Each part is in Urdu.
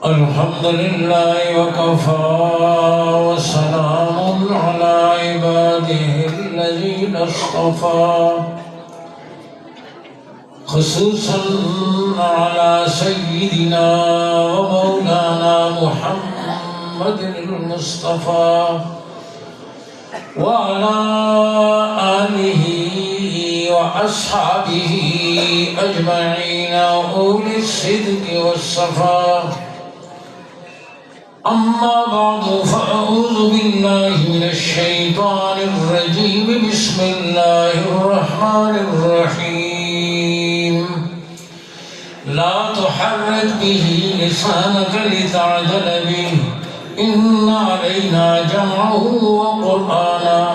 الحمد لله وكفى وسلام على عباده الذين اصطفى خصوصا على سيدنا ومولانا محمد المصطفى وعلى آله وأصحابه أجمعين أولي الصدق والصفاء. أما بعد فأعوذ بالله من الشيطان الرجيم. بسم الله الرحمن الرحيم. لا تحرك به لسانك لتعجل به إن علينا جمعه وقرآنه.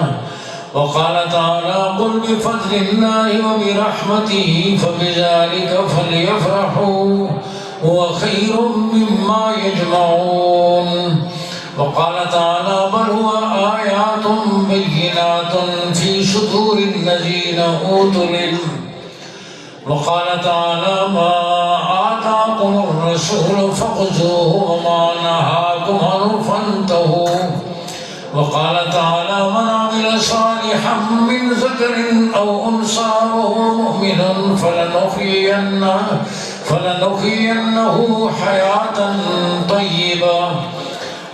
وقال تعالى قل بفضل الله وبرحمته فبذلك فليفرحوا هو خير مما يجمعون. وقال تعالى بل هو آيات بينات في صدور الذين أوتوا العلم. وقال تعالى ما آتاكم الرسول فخذوه وما نهاكم عنه فانتهوا. وقال تعالى من عمل صالحا من ذكر أو أنثى وهو مؤمن فلنحيينه حياة طيبة.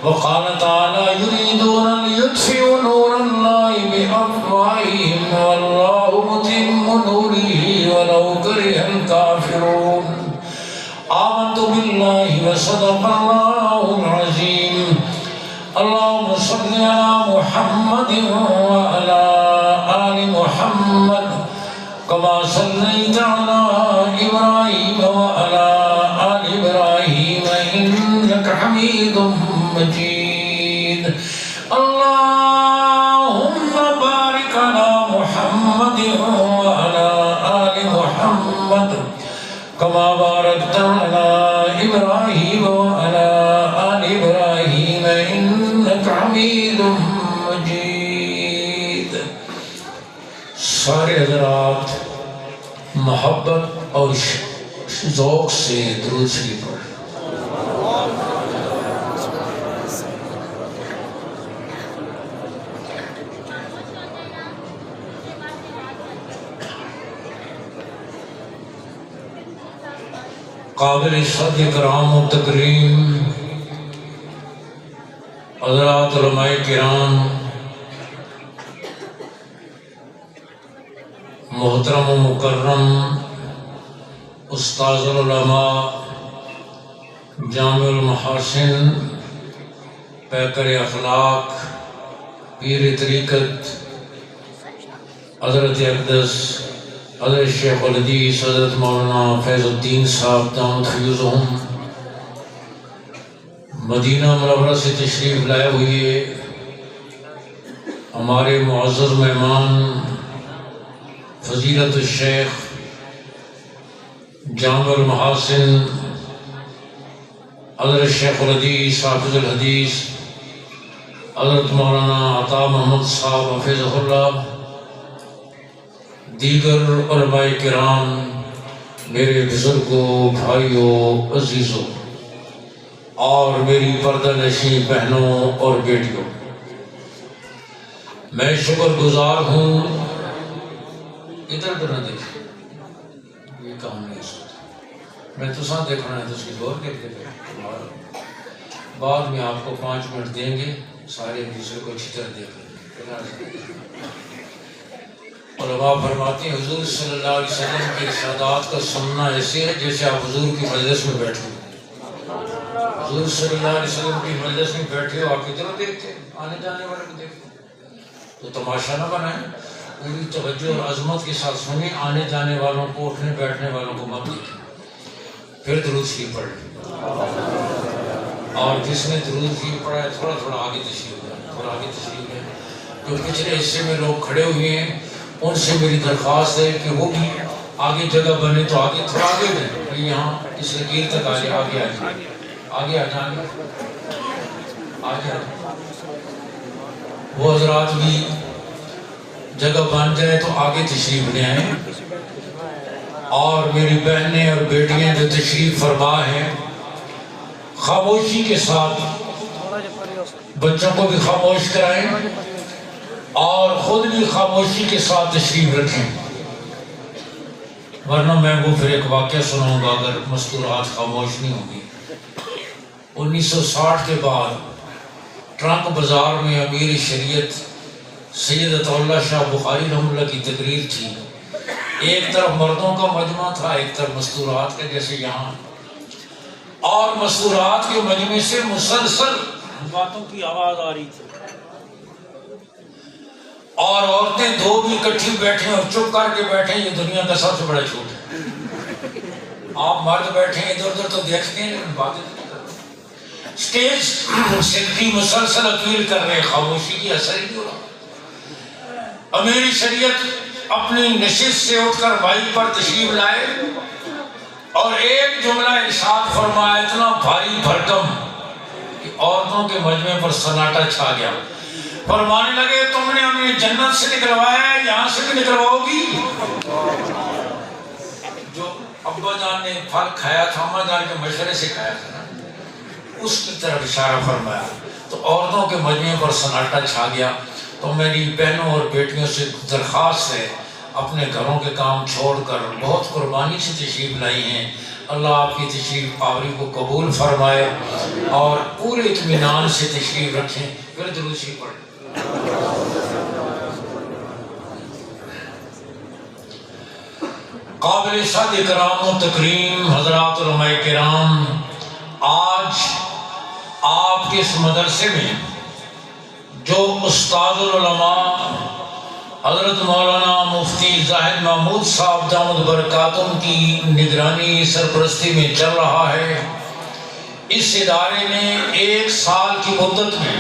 وقال تعالى يريدون ليطفئوا نور الله بأفواههم والله متم نوره ولو كره الكافرون. آمنت بالله وصدق الله العظيم. اللهم صل على محمد وعلى آل محمد كما صليت على إبراهيم وعلى آل إبراهيم إنك حميد مجيد. اللهم بارك على محمد وعلى آل محمد كما باركت على إبراهيم وعلى آل إبراهيم إنك حميد مجيد. سارے حضرات محبت اور ذوق سے درود شریف پڑھیں. قابل صد کرام و تکریم حضرات علماء کرام، محترم و مکرم استاذ العلماء، جامع المحاسن، پیکر اخلاق، پیر طریقت حضرت اقدس حضرت شیخ الحدیث حضرت مولانا فیض الدین صاحب دامت فیوزہم، مدینہ منورہ سے تشریف لائے ہوئے ہمارے معزز مہمان فضیلت الشیخ جامع المحاسن حضرت شیخ الحدیث حافظ الحدیث حضرت مولانا عطا محمد صاحب حفظہ اللہ، دیگر علماء کرام، میرے بزرگوں، بھائیوں، عزیزوں اور میری پردہ نشین بہنوں اور بیٹیوں، میں شکر گزار ہوں. ادھر ادھر نہ دیکھیں، یہ کام نہیں سکتا. میں تو ساتھ دیکھنا ہے تو اس کی دور دیکھتے تھے. بعد میں آپ کو 5 منٹ دیں گے، سارے ایک دوسرے کو اچھی طرح دیکھ لیں. علماء فرماتے ہیں حضور صلی اللہ علیہ وسلم کی ارشادات کا سننا ایسے ہے جیسے آپ حضور کی مجلس میں بیٹھے ہو. حضور صلی اللہ علیہ وسلم کی مجلس میں بیٹھے ہو، آپ کی طرف دیکھتے ہیں، آنے جانے والے کو دیکھتے ہیں، تو تماشا نہ بنائیں، پوری توجہ اور عظمت کے ساتھ سنیں. آنے جانے والوں کو، اٹھنے بیٹھنے والوں کو مت دیکھیں. پھر درود شریف پڑھ لیں، اور جس نے درود شریف پڑھا ہے تھوڑا تھوڑا آگے تشریف لیں، تھوڑا آگے تشریف لیں. جو پچھلے حصے میں لوگ کھڑے ہوئے ہیں ان سے میری درخواست ہے کہ وہ بھی آگے جگہ بنے تو آگے تھوڑا آگے دیں. یہاں اس لکیر تک آگے آ جائیں، آگے آ جائیں، آگے. وہ حضرات بھی جگہ بن جائے تو آگے تشریف لے آئیں. اور میری بہنیں اور بیٹیاں جو تشریف فرما ہیں، خاموشی کے ساتھ بچوں کو بھی خاموش کرائیں اور خود بھی خاموشی کے ساتھ تشریف رکھیں، ورنہ میں وہ پھر ایک واقعہ سناؤں گا اگر مستورات خاموش نہیں ہوگی۔ 1960 کے بعد ٹرنک بازار میں امیر شریعت سید عطا اللہ شاہ بخاری رحمہ اللہ کی تقریر تھی۔ ایک طرف مردوں کا مجمع تھا، ایک طرف مستورات کا، جیسے یہاں، اور مستورات کے مجمع سے مسلسل باتوں کی آواز آ رہی تھی، اور عورتیں دو بھی اکٹھی بیٹھیں اور چپ کر کے بیٹھیں، یہ دنیا کا سب سے بڑا جھوٹ ہے۔ آپ مرد بیٹھیں ادھر ادھر تو دیکھتے ہیں لیکن باتیں نہیں کرتے۔ اسٹیج سیکرٹری مسلسل اپیل کر رہے، خاموشی کی اثر ہی نہیں ہو رہا۔ امیر شریعت اپنی نشست سے اٹھ کر مائک پر تشریف لائے اور ایک جملہ ارشاد فرمایا اتنا بھاری بھرکم کہ عورتوں کے مجمع پر سناٹا چھا گیا۔ فرمانے لگے تم نے ہمیں جنت سے نکلوایا ہے، یہاں سے بھی نکلواؤ گی؟ جو ابا جان نے پھل کھایا تھا، اماں جان کے مشورے سے کھایا تھا نا، اس کی طرف اشارہ فرمایا، تو عورتوں کے مجمع پر سناٹا چھا گیا۔ تو میری بہنوں اور بیٹیوں سے درخواست ہے، اپنے گھروں کے کام چھوڑ کر بہت قربانی سے تشریف لائی ہیں، اللہ آپ کی تشریف آوری کو قبول فرمائے اور پورے اطمینان سے تشریف رکھیں۔ پھر درود شریف پڑھیں۔ قابل صد اکرام و تکریم حضرات علماء کرام، آج آپ کے اس مدرسے میں جو استاد العلماء حضرت مولانا مفتی زاہد محمود صاحب دامت برکاتہم کی نگرانی سرپرستی میں چل رہا ہے، اس ادارے نے 1 سال کی مدت میں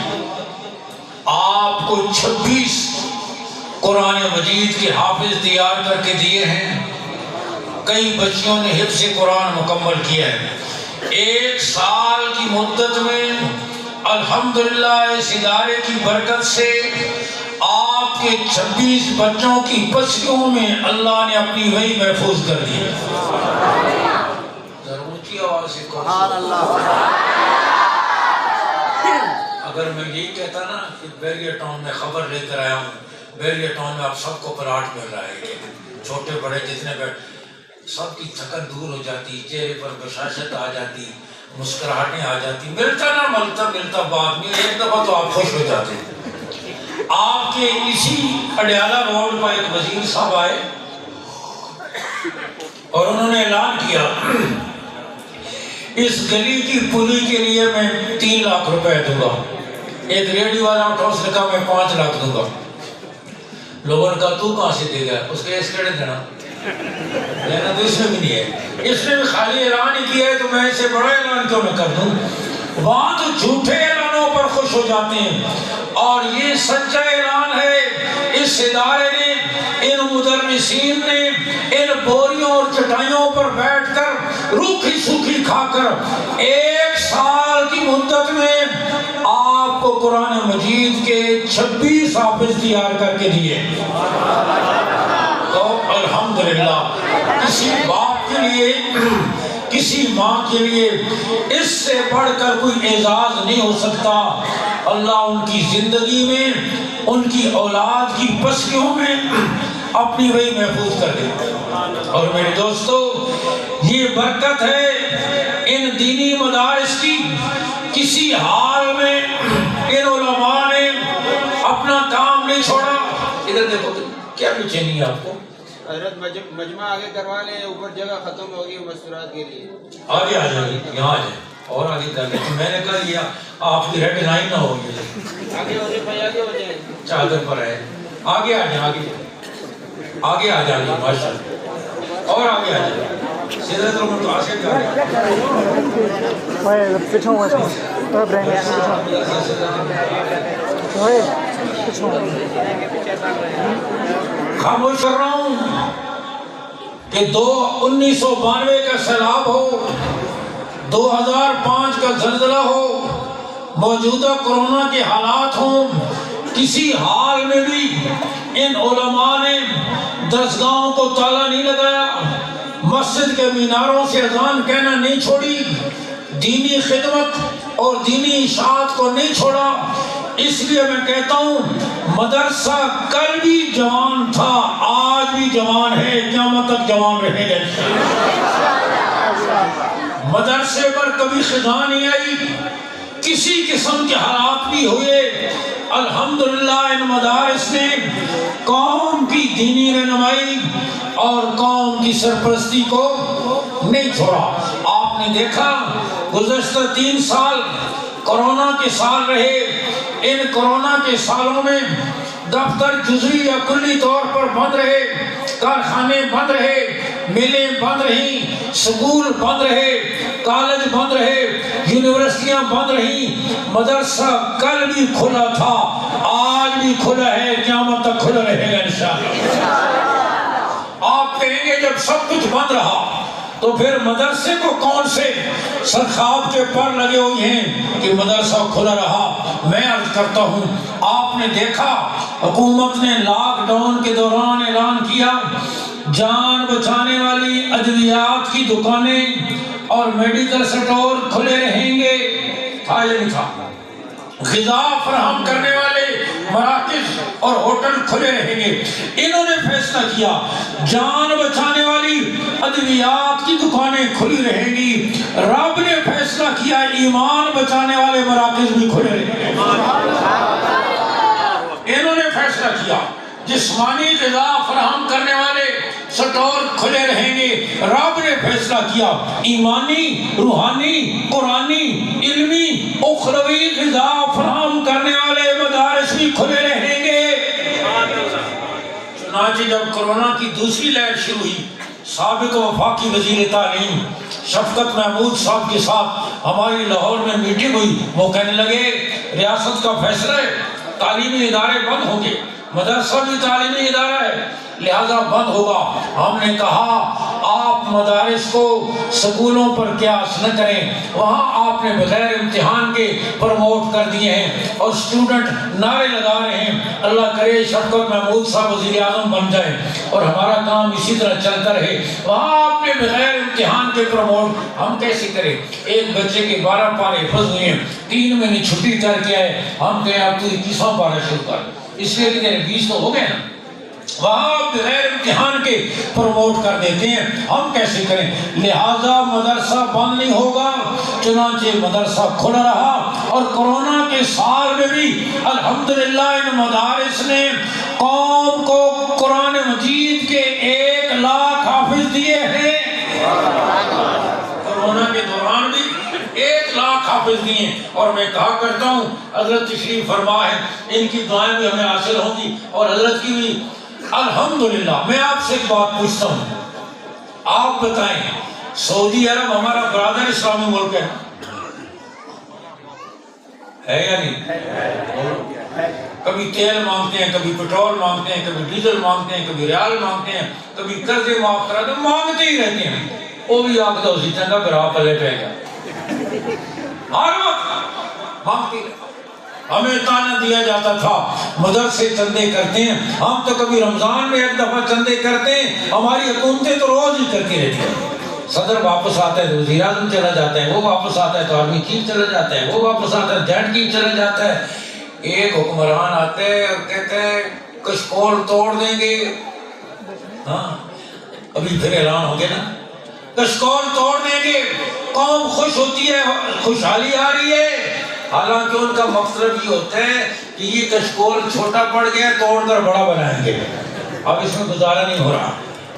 آپ کو 26 قرآن مجید کے حافظ تیار کر کے دیے ہیں۔ کئی بچیوں نے حفظ قرآن مکمل کیا ہے۔ 1 سال کی مدت میں الحمدللہ اس ادارے کی برکت سے آپ کے 26 بچوں کی بچیوں میں اللہ نے اپنی وحی محفوظ کر دی۔ ذرا اونچی آواز سے سبحان اللہ۔ اگر میں یہی کہتا نا کہ بیریا ٹاؤن میں خبر لے کر آیا ہوں، بیریا ٹاؤن میں آپ سب کو پلاٹ مل رہا ہے، چھوٹے بڑے جتنے بیٹھ، سب کی تھکن دور ہو جاتی، چہرے پر بشاشت آ جاتی، مسکراہٹیں آ جاتی، ملتا نہ ملتا بعد میں ایک دفعہ تو آپ خوش ہو جاتے۔ آپ کے اسی اڈیالہ روڈ پر ایک وزیر صاحب آئے اور انہوں نے اعلان کیا اس گلی کی پلی کے لیے میں 3 لاکھ روپے دوں گا۔ ایک ریڈیو والا اٹھا، اس نے کہا میں 5 لاکھ دوں گا۔ لوگوں نے کہا تو کہاں سے دے گا؟ اس کے اس کڑے دینا لینا تو اس میں بھی نہیں ہے، اس نے بھی خالی اعلان ہی کیا ہے تو میں اسے بڑا اعلان کیوں نہ کر دوں؟ وہاں تو جھوٹے اعلانوں پر خوش ہو جاتے ہیں، اور یہ سچا اعلان ہے۔ اس ادارے نے، ان مدرسین نے ان بوریوں اور چٹائیوں پر بیٹھ کر روکھی سوکھی کھا کر 1 سال کی مدت میں آپ کو قرآن مجید کے 26 حافظ تیار کر کے دیے۔ تو الحمدللہ کسی باپ کے لیے، کسی ماں کے لیے اس سے بڑھ کر کوئی اعزاز نہیں ہو سکتا۔ اللہ ان کی زندگی میں، ان کی اولاد کی بستیوں میں اپنی وحی محفوظ کر دے۔ اور میرے دوستو، یہ برکت ہے ان دینی مدارس کی۔ کسی حال میں ان علماء نے اپنا کام نہیں چھوڑا۔ ادھر دیکھو کیا پیچھے نہیں ہے آپ کو؟ حضرت مجمع آگے کروا لیں، اوپر جگہ ختم ہوگی مستورات کے لیے۔ آگے آ جائیں، یہاں آ جائیں اور آگے کر لیں۔ میں نے کہا یہ آپ کی ریڈ لائن نہ ہوگی، آگے ہو جائے، آگے ہو جائے، چادر پر ہے۔ آگے آ جائیں، آگے آ جائیں ماشاء اللہ، اور آگے آ جائیں۔ سیدت رحمت اللہ سے کیا خاموش کر رہا ہوں کہ 1992 کا سیلاب ہو، 2005 کا زلزلہ ہو، موجودہ کورونا کے حالات ہوں، کسی حال میں بھی ان علماء نے درسگاہوں کو تالا نہیں لگایا، مسجد کے میناروں سے اذان کہنا نہیں چھوڑی، دینی خدمت اور دینی اشاعت کو نہیں چھوڑا. اس لیے میں کہتا ہوں مدرسہ کل بھی جوان تھا، آج بھی جوان ہے، قیامت تک جوان رہے گا انشاءاللہ. مدرسے پر کبھی خزاں نہیں آئی، کسی قسم کے حالات بھی ہوئے، الحمدللہ ان مدارس نے قوم کی دینی رہنمائی اور قوم کی سرپرستی کو نہیں چھوڑا. آپ نے دیکھا گزشتہ 3 سال کورونا کے سال رہے. ان کورونا کے سالوں میں دفتر جزوی یا کلی طور پر بند رہے، کارخانے بند رہے، میلیں بند رہیں، سکول بند رہے، کالج بند رہے، یونیورسٹیاں بند رہیں. مدرسہ کل بھی کھلا تھا، آج بھی کھلا ہے، قیامت تک کھلا رہے گا انشاءاللہ. آپ کہیں گے جب سب کچھ بند رہا تو پھر مدرسے کو کون سے سرخاب کے پر لگے ہوئے ہیں کہ مدرسہ کھلا رہا؟ میں عرض کرتا ہوں، آپ نے دیکھا حکومت نے لاک ڈاؤن کے دوران اعلان کیا جان بچانے والی ادویات کی دکانیں اور میڈیکل سٹور کھلے رہیں گے. تھا یا نہیں تھا؟ غذا فراہم کرنے والے مراکز اور ہوٹل کھلے رہیں گے. انہوں نے فیصلہ کیا جان بچانے والی ادویات کی دکانیں کھلی رہیں گی. رب نے فیصلہ کیا ایمان بچانے والے مراکز بھی کھلے رہیں گے. انہوں نے فیصلہ کیا جسمانی غذا فراہم کرنے والے سٹور کھلے رہیں گے. رب نے فیصلہ کیا ایمانی، روحانی، قرآنی، علمی، اخروی غذا فراہم کرنے والے مدارس بھی کھلے رہیں گے. چنانچہ جب کورونا کی دوسری لہر شروع ہوئی، سابق وفاقی وزیر تعلیم شفقت محمود صاحب کے ساتھ ہماری لاہور میں میٹنگ ہوئی. وہ کہنے لگے ریاست کا فیصلہ ہے تعلیمی ادارے بند ہوں گے، مدرسہ بھی تعلیمی ادارہ ہے لہذا بند ہوگا. ہم نے کہا آپ مدارس کو سکولوں پر قیاس نہ کریں، وہاں آپ نے بغیر امتحان کے پروموٹ کر دیے ہیں اور اسٹوڈنٹ نعرے لگا رہے ہیں. اللہ کرے شفقت محمود صاحب وزیر اعظم بن جائیں اور ہمارا کام اسی طرح چلتا رہے. وہاں آپ نے بغیر امتحان کے پروموٹ ہم کیسے کریں؟ ایک بچے کے 12 پارے حفظ ہوئے ہیں، 3 مہینے چھٹی کر کے آئے، ہم کہیں آپ تو 21واں پارا شروع کر، اس لیے کہ 20 تو ہو گئے نا. وہاں بغیر امتحان کے پروموٹ کر دیتے ہیں، ہم کیسے کریں؟ لہذا مدرسہ بند نہیں ہوگا. چنانچہ مدرسہ کھلا رہا اور کورونا کے سال میں بھی الحمدللہ ان مدارس نے قوم کو قرآن مجید کے 1 لاکھ حافظ دیے ہیں. کورونا کے دوران بھی 1 لاکھ حافظ دیے. اور میں کہا کرتا ہوں حضرت تشریف فرما ہے، ان کی دعائیں بھی ہمیں حاصل ہوں گی اور حضرت کی بھی الحمدللہ. میں آپ سے ایک بات پوچھتا ہوں، آپ بتائیں سعودی عرب ہمارا برادر اسلامی ملک ہے یا نہیں؟ کبھی تیل مانگتے ہیں، کبھی پیٹرول مانگتے ہیں، کبھی ڈیزل مانگتے ہیں، کبھی ریال مانگتے ہیں، کبھی قرضے معاف کرا دیں، مانگتے ہی رہتے ہیں. وہ بھی آگ تو اسی چنگا پھر آپ پلے پہ گیا ہر وقت مانگتے رہتے. ہمیں تانا دیا جاتا تھا مدرسے چندے کرتے ہیں، ہم تو کبھی رمضان میں 1 دفعہ چندے کرتے ہیں، ہماری حکومتیں تو روز ہی کرتی رہتی ہیں. صدر واپس آتا ہے تو وزیر اعظم چلا جاتا ہے، وہ واپس آتا ہے تو آرمی چیف چلا جاتا ہے، وہ واپس آتا ہے جیٹ چیف چلا جاتا ہے. ایک حکمران آتے ہیں اور کہتے ہیں کشکول توڑ دیں گے. ہاں ابھی پھر اعلان ہو گیا نا، کشکول توڑ دیں گے، قوم خوش ہوتی ہے، خوشحالی آ رہی ہے. حالانکہ ان کا مقصد یہ ہوتا ہے کہ یہ کشکول چھوٹا پڑ گیا توڑ کر بڑا بنائیں گے، اب اس میں گزارا نہیں ہو رہا.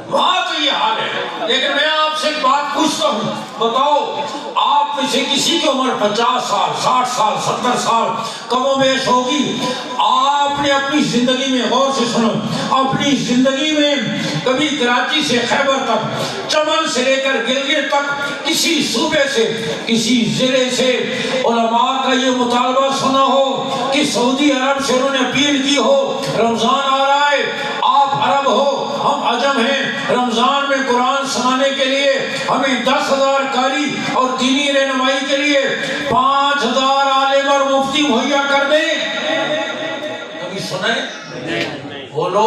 وہاں تو یہ حال ہے. لیکن میں آپ سے ایک بات پوچھتا ہوں، بتاؤ آپ میں سے کسی کی عمر 50 سال 60 سال 70 سال کم و بیش ہوگی، آپ نے اپنی زندگی میں غور سے سنو، اپنی زندگی میں کبھی کراچی سے خیبر تک، چمن سے لے کر گلگت تک کسی صوبے سے کسی ضلع سے علماء کا یہ مطالبہ سنا ہو کہ سعودی عرب سے انہوں نے اپیل کی ہو رمضان آ رہا ہے، آپ عرب ہو ہم عجم ہیں، رمضان میں قرآن سنانے کے لیے ہمیں 10,000 قاری اور دینی رہنمائی کے لیے 5,000 عالم اور مفتی مہیا کر دیں؟ کبھی سنے؟ بولو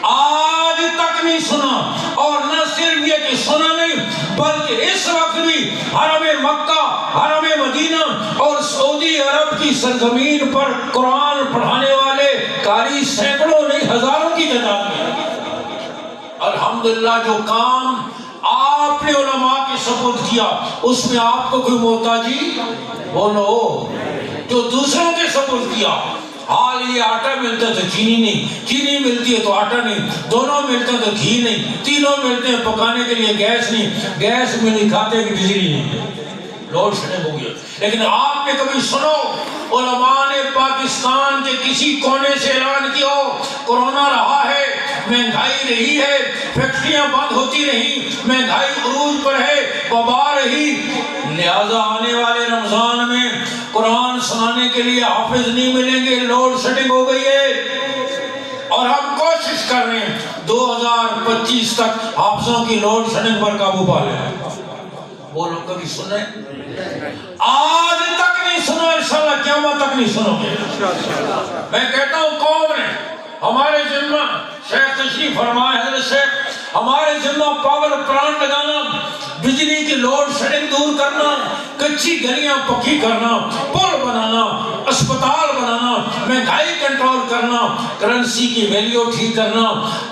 آج تک نہیں سنا. اور نہ صرف یہ کہ سنا نہیں بلکہ اس وقت بھی حرم مکہ، حرم مدینہ اور سعودی عرب کی سرزمین پر قرآن پڑھانے والے قاری سینکڑوں نہیں ہزاروں کی تعداد میں۔ الحمدللہ جو کام آپ نے علماء کے سپرد کیا اس میں آپ کو کوئی محتاجی بولو، جو دوسروں کے سپرد کیا، حال یہ آٹا ملتا تو چینی نہیں، چینی ملتی ہے تو آٹا نہیں، دونوں ملتے تو گھی نہیں، تینوں ملتے ہیں پکانے کے لیے گیس نہیں، گیس میں نہیں کھاتے کہ بجلی نہیں، لوڈ شیڈنگ ہو گیا۔ لیکن آپ نے کبھی سنو علماء نے پاکستان کے کسی کونے سے اعلان کیا ہو کورونا رہا ہے، مہنگائی رہی ہے، فیکٹریاں بند ہوتی رہی، مہنگائی عروج پر ہے، وبا رہی، لہذا آنے والے رمضان میں قرآن سنانے کے لیے حافظ نہیں ملیں گے، لوڈ شیڈنگ ہو گئی ہے، اور ہم کوشش کر رہے ہیں 2025 تک حافظوں کی لوڈ شیڈنگ پر قابو پا لیں۔ بولو کبھی سنیں؟ آج تک نہیں سنو، انشاءاللہ قیامت تک نہیں سنو گے۔ میں کہتا ہوں قوم نے ہمارے ذمہ، شیخ تشریف فرمائے حضرت شیخ، ہمارے ذمہ پاور پلانٹ لگانا، بجلی کی لوڈ شیڈنگ دور کرنا، کچی گلیاں پکی کرنا، پل بنانا، اسپتال بنانا، مہنگائی کنٹرول کرنا، کرنسی کی ویلیو ٹھیک کرنا۔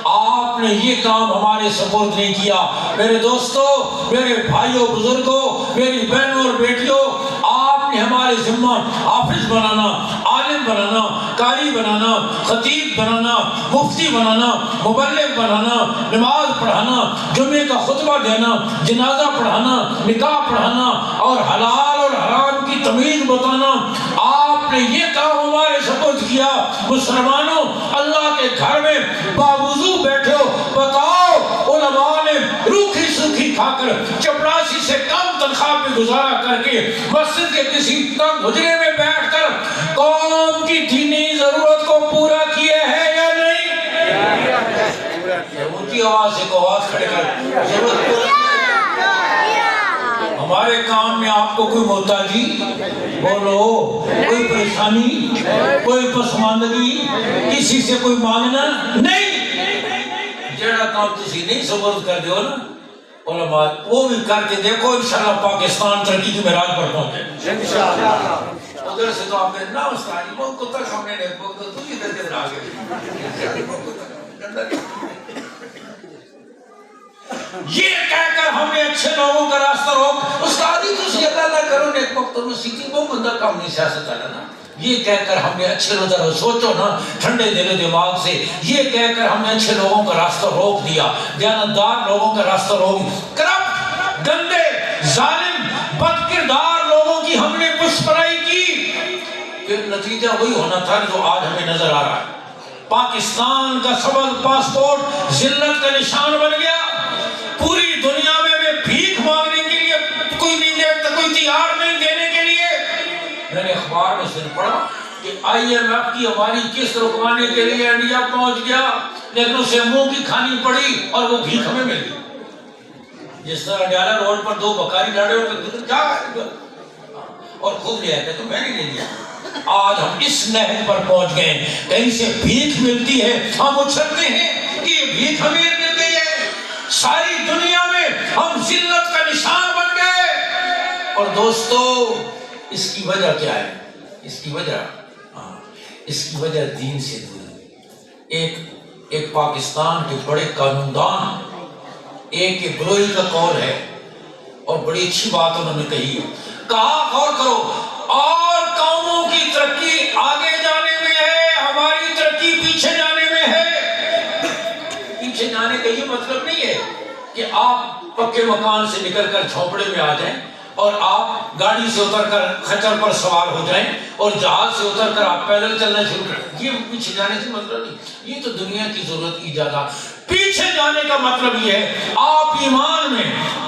آپ نے یہ کام ہمارے سپرد نہیں کیا۔ میرے دوستو، میرے بھائیوں، بزرگوں، میری بہنوں اور بیٹیوں، آپ نے ہمارے ذمہ حافظ بنانا، عالم بنانا، قاری بنانا، خطیب بنانا، مفتی بنانا، مبلغ بنانا، نماز پڑھانا، جمعے کا خطبہ دینا، جنازہ پڑھانا، نکاح پڑھانا اور حلال اور حرام کی تمیز بتانا۔ آپ نے یہ کام ہمارے سپرد کیا۔ مسلمانوں، اللہ کے گھر میں باوضو بیٹھے ہو، بتاؤ علماء نے روکھی سوکھی کھا کر چپڑاسی سے کم تنخواہ پہ گزارا کر کے مسجد کے کسی تنگ حجرے میں بیٹھ کر قوم کی دینی ضرورت کو پورا کیے ہیں یا نہیں؟ اونچی آواز سے کو آواز کھڑے کر ضرورت پورا۔ ہمارے کام میں آپ کو کوئی محتاجی بولو، کوئی پریشانی، کوئی پسماندگی، کسی سے کوئی مانگنا نہیں۔ جڑا کام تسی نہیں سپرد کر دیو نا علماء، وہ بھی کر کے دیکھو، انشاءاللہ پاکستان ترقی کی معراج پر پہنچے انشاءاللہ۔ ادھر سے تو آپ نے نا استاد وہ کتا سامنے نے بہت تو ادھر کے آ گئے۔ یہ کہہ کر ہم نے اچھے لوگوں کا راستہ روک، استادی تسی اللہ نہ کرو نیک وقت میں سیکھی وہ بندہ کام نہیں سیاست والا نا، یہ کہہ کر ہم نے اچھے لوگوں سوچو نا ٹھنڈے دل و دماغ سے، یہ کہہ کر ہم نے اچھے لوگوں کا راستہ روک دیا، دیانتدار لوگوں کا راستہ روک دیا، کرپٹ، گندے، ظالم، بد کردار لوگوں کی ہم نے پشپرائی کی، پھر نتیجہ وہی ہونا تھا جو آج ہمیں نظر آ رہا ہے۔ پاکستان کا سبز پاسپورٹ ذلت کا نشان بن گیا۔ پوری دنیا میں بھیک مانگنے کے لیے کوئی نہیں دیتا، کوئی تیار نہیں دینے کے لیے۔ میں نے اخبار میں سن پڑھا کہ IMF کی ہماری قسط رکوانے کے لیے انڈیا پہنچ گیا، لیکن اسے منہ کی کھانی پڑی اور وہ بھیک ہمیں مل گئی۔ جس طرح ڈیالر روڈ پر دو بکاری ڈالے ہوئے کیا اور خود لے آتے تو میں نے لے لیا۔ آج ہم اس نہج پر پہنچ گئے، کہیں سے بھیک ملتی ہے ہم اچھلتے ہیں کہ یہ بھیک ہمیں مل گئی ہے۔ ساری دنیا میں ہم ذلت کا نشان بن گئے۔ اور دوستو، اس کی وجہ کیا ہے؟ اس کی وجہ دین سے دوری۔ ایک پاکستان کے بڑے قانون دان، ایک بروئی کا قول ہے اور بڑی اچھی بات انہوں نے کہی ہے، کہا غور کرو، اور قوموں کی ترقی آگے جانے میں ہے، ہماری ترقی پیچھے جانے میں ہے۔ پیچھے جانے کا یہ مطلب نہیں ہے کہ آپ پکے مکان سے نکل کر جھونپڑے میں آ جائیں اور آپ گاڑی سے اتر کر خچر پر سوار ہو جائیں اور جہاز سے اتر کر آپ پیدل چلنا شروع کریں۔ یہ پیچھے جانے سے مطلب نہیں، یہ تو دنیا کی ضرورت ایجاد۔ پیچھے جانے کا مطلب یہ ہے آپ ایمان میں،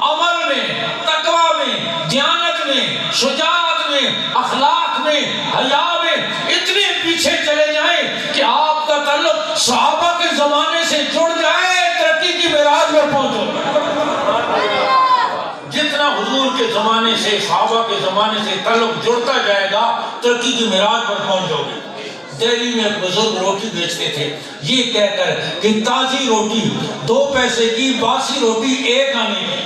عمل میں، تقوی میں، دیانت میں، شجاعت میں، اخلاق میں، حیا میں اتنے پیچھے چلے جائیں کہ آپ کا تعلق صحابہ کے زمانے سے جڑ جائے، ترقی کی معراج پر پہنچو۔ جتنا حضور کے زمانے سے، صحابہ کے زمانے سے تعلق جڑتا جائے گا، ترقی کی معراج پر پہنچو گے۔ دہلی میں ایک بزرگ روٹی بیچتے تھے، یہ کہہ کر کہ تازی روٹی 2 پیسے کی، باسی روٹی 1 آنے کی۔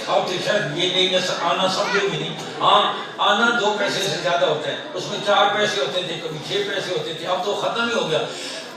اب تو شاید یہ نہیں نسل آنا سمجھے بھی نہیں. ہاں آنا 2 پیسے سے زیادہ ہوتا ہے, اس میں 4 پیسے ہوتے تھے, کبھی 6 پیسے ہوتے تھے, اب تو ختم ہی ہو گیا.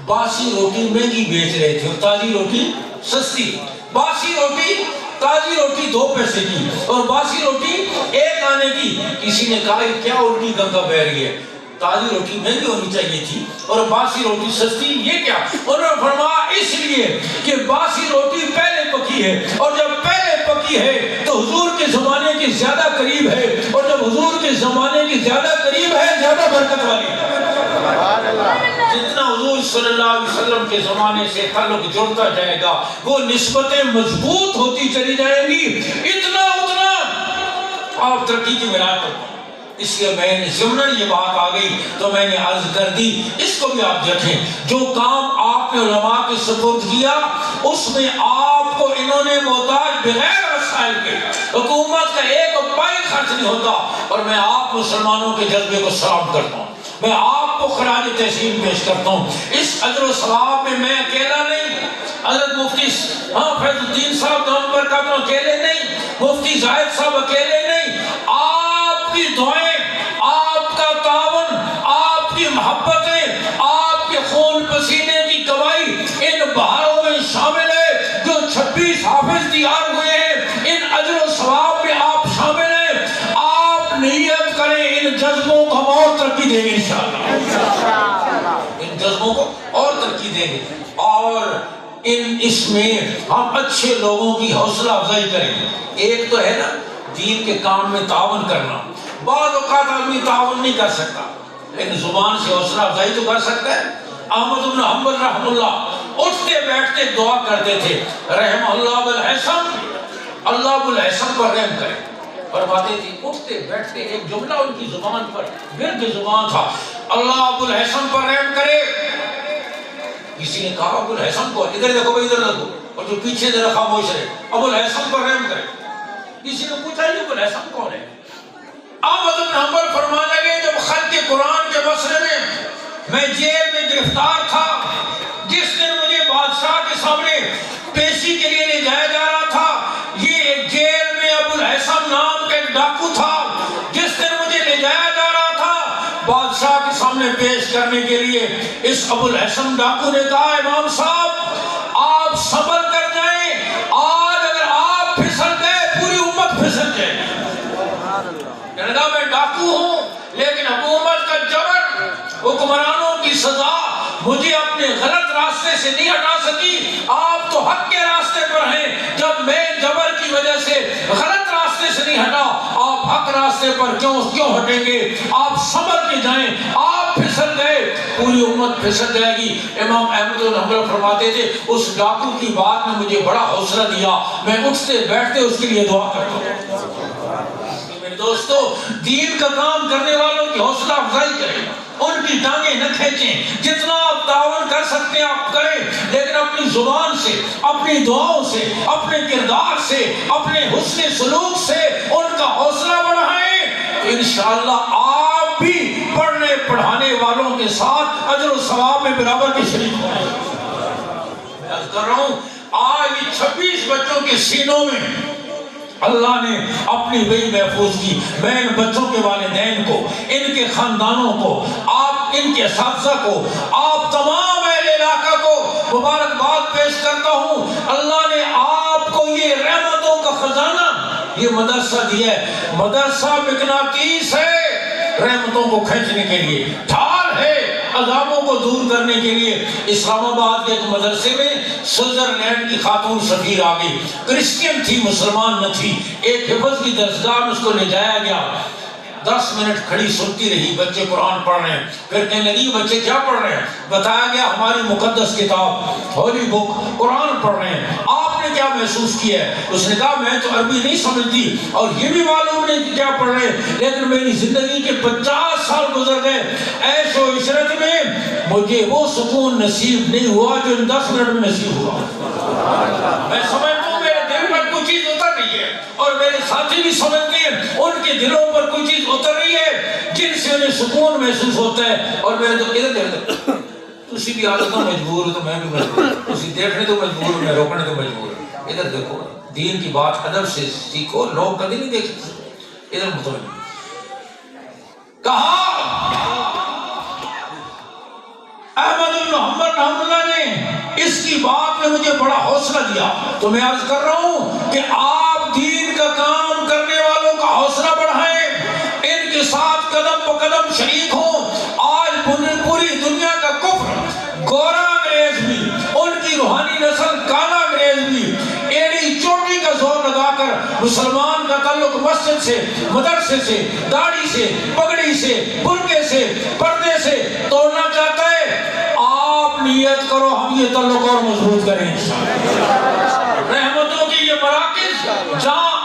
باسی روٹی مہنگی بیچ رہے تھے اور تازی روٹی سستی. باسی روٹی تازی روٹی 2 پیسے کی اور باسی روٹی 1 آنے کی. کسی نے کہا یہ کیا الٹی گنگا بہ رہی ہے, تازی روٹی مہنگی ہونی چاہیے تھی اور باسی روٹی سستی, یہ کیا؟ انہوں نے فرمایا اس لیے کہ باسی روٹی پہلے پکی ہے, اور جب پہلے پکی ہے تو حضور کے زمانے کے زیادہ قریب ہے, اور جب حضور کے زمانے کے زیادہ قریب ہے زیادہ برکت والی ہے. جتنا حضور صلی اللہ علیہ وسلم کے زمانے سے تعلق جڑتا جائے گا وہ نسبتیں مضبوط ہوتی چلی جائیں گی, اتنا اتنا آپ ترقی کی میراث پر. اس لیے میں نے ضمن یہ بات آ گئی تو میں نے عرض کر دی, اس کو بھی آپ دیکھیں. جو کام آپ نے علماء کے سپرد کیا اس میں آپ کو انہوں نے محتاج بغیر وسائل کے, حکومت کا 1 روپیہ خرچ نہیں ہوتا. اور میں آپ مسلمانوں کے جذبے کو سلام کرتا ہوں, میں آپ کو خراج تحسین پیش کرتا ہوں. اس اجر و ثواب میں اکیلا نہیں, حضرت مفتی فیض الدین صاحب نومبر کا تو اکیلے نہیں, مفتی زاہد صاحب اکیلے نہیں. آپ کی دعائیں, آپ کا تعاون, آپ کی محبتیں, آپ کے خون پسینے کی کمائی ان بہاروں میں شامل ہے. جو 26 حافظ تیار ہوئے ہیں ان اجر و ثواب میں آپ شامل ہیں. آپ نیت کریں ان جذبوں کو ہم اور ترقی دیں گے انشاءاللہ, ان جذبوں کو اور ترقی دیں گے. اور اس میں ہم اچھے لوگوں کی حوصلہ افزائی کریں. ایک تو ہے نا دین کے کام میں تعاون کرنا, بعض اوقات آدمی تعاون نہیں کر سکتا لیکن زبان سے حوصلہ افزائی تو کر سکتا ہے. احمد بن حنبل رحم اللہ اٹھتے بیٹھتے دعا کرتے تھے, رحم اللہ بالحسن, اللہ بالحسن پر رحم کرے. فرماتے تھے اٹھتے بیٹھتے ایک جملہ ان کی زبان پر ورد زبان تھا, اللہ ابو الحسن پر رحم کرے. کسی نے کہا ابو الحسن کو, ادھر دیکھو بھائی ادھر دیکھو, اور جو پیچھے ذرا خاموش رہے, ابو الحسن پر رحم کرے. کسی نے پوچھا یہ ابو الحسن کون ہے؟ احمد بن حنبل فرمانے لگے جب خط قرآن کے مسئلے میں جیل میں گرفتار تھا, جس دن مجھے بادشاہ کے سامنے پیشی کے لیے لے جایا جا رہا تھا, یہ ایک جیل میں ابو الحسن نام کا ایک ڈاکو تھا. جس دن مجھے لے جایا جا رہا تھا بادشاہ کے سامنے پیش کرنے کے لیے, اس ابو الحسن ڈاکو نے کہا امام صاحب آپ صبر کر جائیں, آج اگر آپ پھسل گئے پوری امت پھسل جائے. کہنے لگا میں ڈاکو ہوں لیکن حکومت کا جبر, حکمرانوں کی سزا مجھے اپنے غلط راستے سے نہیں ہٹا سکی. آپ تو حق کے راستے پر ہیں, جب میں جبر کی وجہ سے غلط راستے سے نہیں ہٹا, آپ حق راستے پر کیوں ہٹیں گے؟ آپ صبر کے جائیں, آپ پھسل گئے پوری امت پھسل جائے گی. امام احمد بن حنبل فرماتے تھے اس ڈاکو کی بات نے مجھے بڑا حوصلہ دیا, میں اٹھتے بیٹھتے اس کے لیے دعا کرتا ہوں. میرے دوستو دین کا کام کرنے والوں کی حوصلہ افزائی کریں, ان کی ٹانگیں نہ کھینچیں, جتنا آپ تعاون کر سکتے ہیں آپ کریں, لیکن اپنی زبان سے, اپنی دعاؤں سے, اپنے کردار سے, اپنے حسن سلوک سے ان کا حوصلہ بڑھائیں. انشاءاللہ آپ بھی پڑھنے پڑھانے والوں کے ساتھ اجر و ثواب میں برابر کے شریک ہوں. میں عرض کر رہا ہوں آج 26 بچوں کے سینوں میں اللہ نے اپنی وحی محفوظ کی. میں ان بچوں کے والدین کو, ان کے خاندانوں کو, آپ ان کے اساتذہ کو, آپ تمام اہل علاقہ کو مبارکباد پیش کرتا ہوں. اللہ نے آپ کو یہ رحمتوں کا خزانہ, یہ مدرسہ دیا ہے. مدرسہ مقناطیس ہے رحمتوں کو کھینچنے کے لیے, ڈھال ہے عذابوں کو دور کرنے کے لیے. اسلام آباد کے ایک مدرسے میں سوئٹزرلینڈ کی خاتون سفیر آ گئی, کرسچین تھی مسلمان نہ تھی. ایک حفظ کی درسگاہ میں اس کو لے جایا گیا, 10 منٹ کھڑی سنتی رہی, بچے قرآن پڑھ رہے ہیں. پھر کہنے لگی بچے کیا پڑھ رہے ہیں؟ بتایا گیا ہماری مقدس کتاب ہولی بک قرآن پڑھ رہے ہیں. آپ نے کیا محسوس کیا ہے؟ اس نے کہا میں تو عربی نہیں سمجھتی اور یہ بھی معلوم نہیں کہ کیا پڑھ رہے ہیں, لیکن میری زندگی کے 50 سال گزر گئے عیش و عشرت میں, مجھے وہ سکون نصیب نہیں ہوا جو ان 10 منٹ میں نصیب ہوا. میں سمجھتا ہوں میرے دل پر کوئی چیز اتر رہی ہے اور میرے ساتھی بھی سمجھتے ہیں ان کے دلوں پر کوئی چیز اتر رہی ہے جن سے انہیں سکون محسوس ہوتا ہے. اور میں تو ادھر تسی بھی آدھا تو مجبور ہو تو میں بھی مجبور ہوں, تسی دیکھنے تو مجبور ہوں, میں روکنے تو مجبور ہوں. ادھر دیکھو دین کی بات ادب سے سیکھو، لوگ کبھی نہیں دیکھتے ادھر متوجہ. کہا احمد بن محمد رحمۃ اللہ نے اس کی بات میں مجھے بڑا حوصلہ دیا. تو میں عرض کر رہا ہوں کہ آپ دین کا کام کرنے والوں کا حوصلہ بڑھائیں، ان کے ساتھ قدم بہ قدم شریک ہوں. آج پوری دنیا کا کفر، گورا انگریز بھی، ان کی روحانی نسل کالا انگریز بھی ایڑی چوٹی کا زور لگا کر مسلمان کا تعلق مسجد سے، مدرسے سے، داڑھی سے، پگڑی سے، برقعے سے، پردے سے توڑنا چاہتا ہے. آپ نیت کرو ہم یہ تعلق اور مضبوط کریں انشاءاللہ. رحمتوں کی یہ مراکز جہاں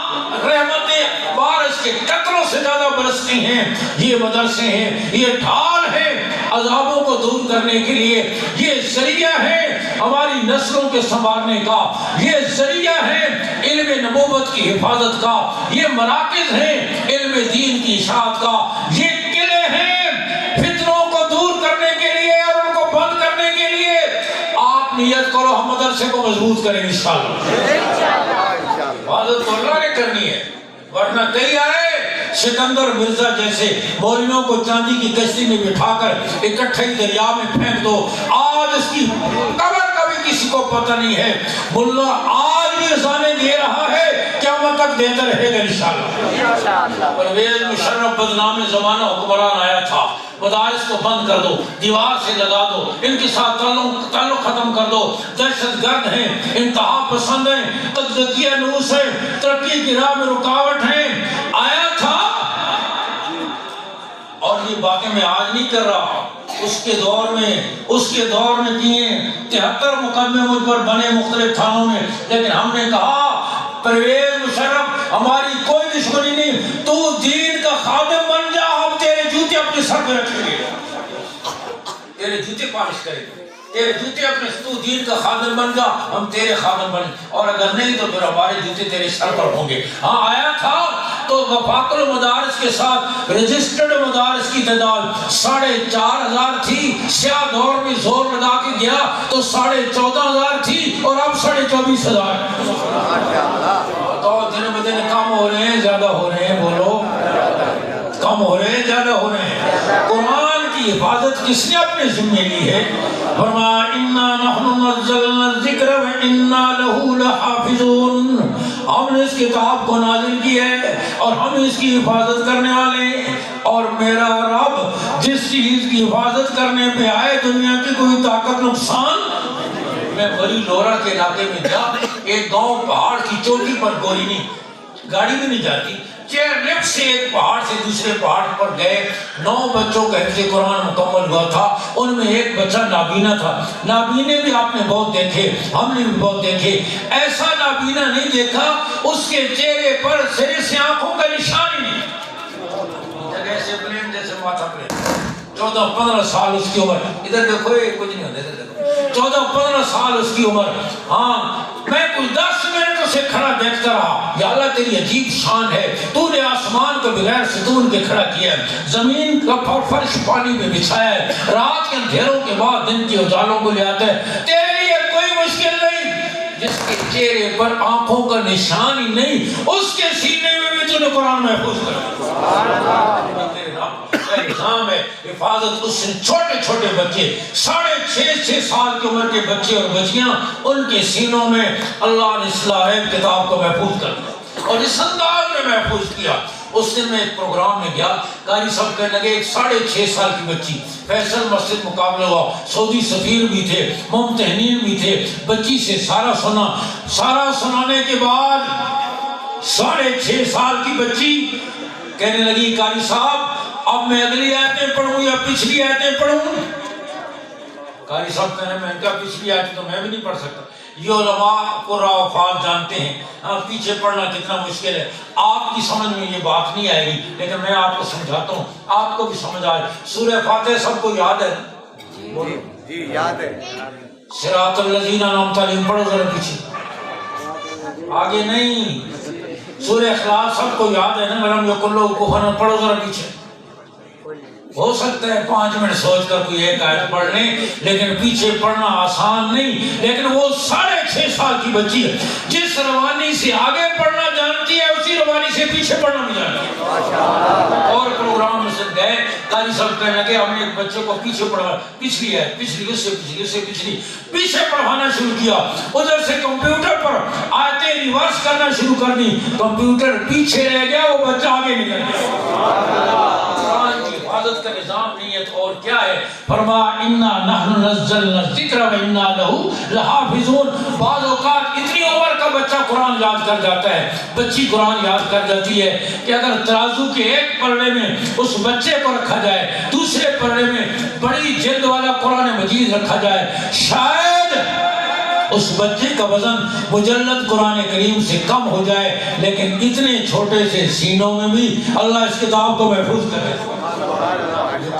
رحمتیں بارش کے قطروں سے زیادہ برستی ہیں، یہ مدرسے ہیں، یہ ڈھال ہیں عذابوں کو دور کرنے کے لیے، یہ ذریعہ ہے ہماری نسلوں کے سنوارنے کا، یہ ذریعہ ہے علم نبوت کی حفاظت کا، یہ مراکز ہیں علم دین کی اشاعت کا، یہ قلعے ہیں فتنوں کو دور کرنے کے لیے اور ان کو بند کرنے کے لیے. آپ نیت کرو ہم مدرسے کو مضبوط کریں انشاءاللہ. حفاظت تو اللہ نے کرنی ہے، ورنہ کئی آئے سکندر مرزا جیسے مولویوں کو چاندی کی کشتی میں بٹھا کر اکٹھے دریا میں پھینک دو. آج اس کی قبر کا بھی کسی کو پتہ نہیں ہے. ملا آج بھی اذانیں دے رہا ہے، قیامت تک دیتا رہے گا انشاءاللہ. پرویز مشرف بدنام زمانہ حکمران آیا تھا، مدارس کو بند کر دو، دیوار سے لگا دو، ان کے ساتھ تعلق ختم کر دو. دہشت گرد ہیں، انتہا پسند ہیں، تجزیہ نوس ہیں، ترقی کی راہ میں رکاوٹ ہیں. آیا تھا اور یہ باتیں میں آج نہیں کر رہا، اس کے دور میں کیے 73 مقدمے مجھ پر بنے مختلف تھانوں میں. لیکن ہم نے کہا پرویز مشرف ہماری کوئی دشمنی نہیں، تو دین کا خادم بن جا، ہم تیرے جوتے اپنے سر پہ رکھیں گے، تیرے جوتے پالش کریں گے، تیرے جوتے اپنے، تو دین کا خادم بن جا ہم تیرے خادم بن، اور اگر نہیں تو پھر ہمارے جوتے تیرے سر پر ہوں گے. ہاں آیا تھا تو وفاق المدارس کے ساتھ رجسٹرڈ مدارس کی تعداد 4,500 تھی. سیاہ دور میں زور لگا کے گیا تو 14,500 تھی اور اب 24,500. تو دن بدن کم ہو رہے ہیں زیادہ ہو رہے ہیں؟ بولو کم ہو رہے ہیں زیادہ ہو رہے ہیں؟ قرآن کی حفاظت کس نے اپنے ذمہ لی ہے؟ فرمایا انا نحن نزلنا الذکر وانا له لحافظون. ہم نے اس کتاب کو نازل کیا ہے اور ہم اس کی حفاظت کرنے والے ہیں. اور میرا رب جس چیز کی حفاظت کرنے پہ آئے دنیا کی کوئی طاقت نقصان. میں بڑی لورا کے علاقے میں گیا، ایک گاؤں پہاڑ کی چوٹی پر گولی نہیں، گاڑی بھی نہیں جاتی، چیئر لفٹ سے ایک پہاڑ سے دوسرے پہاڑ پر گئے. 9 بچوں کا حفظ قرآن مکمل ہوا تھا، ان میں ایک بچہ نابینا تھا. نابینے بھی آپ نے بہت دیکھے، ہم نے بھی بہت دیکھے. ایسا نابینا نہیں دیکھا اس کے چہرے پر سرے سے آنکھوں کا نشان ہی نہیں، جگہ سے پلین جیسے ماتھا پلین. 14-15 سال اس کی عمر. ادھر دیکھو یہ کچھ نہیں ہوتا، ادھر دیکھو 14-15 سال اس کی عمر. ہاں میں کچھ 10 منٹ اسے کھڑا دیکھتا رہا. یا اللہ تیری عجیب شان ہے، تو نے آسمان کو بغیر ستون کے کھڑا کیا ہے، زمین کا فرش پانی میں بچھایا ہے، رات کے اندھیروں کے بعد دن کے اجالوں کو لے آتا ہے. تیرے لیے کوئی مشکل نہیں. جس کے چہرے پر آنکھوں کا نشان ہی نہیں، اس کے سینے میں بھی تو نے قرآن محفوظ کر نظام ہے. حفاظت اس سے چھوٹے چھوٹے بچے 6.5 سال کی عمر کے بچے اور بچیاں، ان کے سینوں میں اللہ نے اصلاح کتاب کو محفوظ کر دیا اور اس انداز میں محفوظ کیا. اس دن میں ایک پروگرام میں گیا، قاری صاحب کہنے لگے ایک 6.5 سال کی بچی، فیصل مسجد مقابلہ ہوا، سعودی سفیر بھی تھے، ممتحنین بھی تھے، بچی سے سارا سنانے کے بعد 6.5 سال کی بچی کہنے لگی قاری صاحب اب میں اگلی آیتیں پڑھوں یا پچھلی آیتیں پڑھوں؟ قاری صاحب کہنے میں کہا پچھلی آیتیں تو میں بھی نہیں پڑھ سکتا. یہ علماء قرآن و فاظ جانتے ہیں، پیچھے پڑھنا کتنا مشکل ہے. آپ کی سمجھ میں یہ بات نہیں آئے گی لیکن میں آپ کو سمجھاتا ہوں، آپ کو بھی سمجھ آئے. سورہ فاتحہ سب کو یاد ہے؟ جی یاد ہے. صراط الذین انعمت علیہم پڑھو ذرا پیچھے، آگے نہیں. سورہ اخلاص سب کو یاد ہے نا؟ مرم یقلو کوہن پڑھو ذرا پیچھے. ہو سکتا ہے 5 منٹ سوچ کر کوئی ایک آیت پڑھ لیں، لیکن پیچھے پڑھنا آسان نہیں. لیکن وہ 6.5 سال کی بچی ہے، جس روانی سے آگے پڑھنا جانتی ہے اسی روانی سے پیچھے پڑھنا بھی جانتی ہے. اور پروگرام میں سے گئے، قاری صاحب کہنے لگے ہم نے ایک بچے کو پیچھے پڑھا، پچھلی ہے پچھلی اس سے پچھلی اس سے پچھلی پیچھے پڑھانا شروع کیا. ادھر سے کمپیوٹر پر آیتیں ریورس کرنا شروع کر دی، کمپیوٹر پیچھے رہ گیا، وہ بچہ آگے نکل گیا. قرآن کی حفاظت کا نظام نہیں ہے تو اور کیا ہے؟ فرمایا انا نحن نزلنا الذکر و انا لہ لحافظون. بعض اوقات اتنی عمر کا بچہ قرآن یاد کر جاتا ہے، بچی قرآن یاد کر جاتی ہے کہ اگر ترازو کے ایک پلڑے میں اس بچے کو رکھا جائے، دوسرے پلڑے میں بڑی جلد والا قرآن مجید رکھا جائے، شاید اس بچے کا وزن مجلد قرآن کریم سے کم ہو جائے، لیکن اتنے چھوٹے سے سینوں میں بھی اللہ اس کتاب کو محفوظ کر رہے ہیں.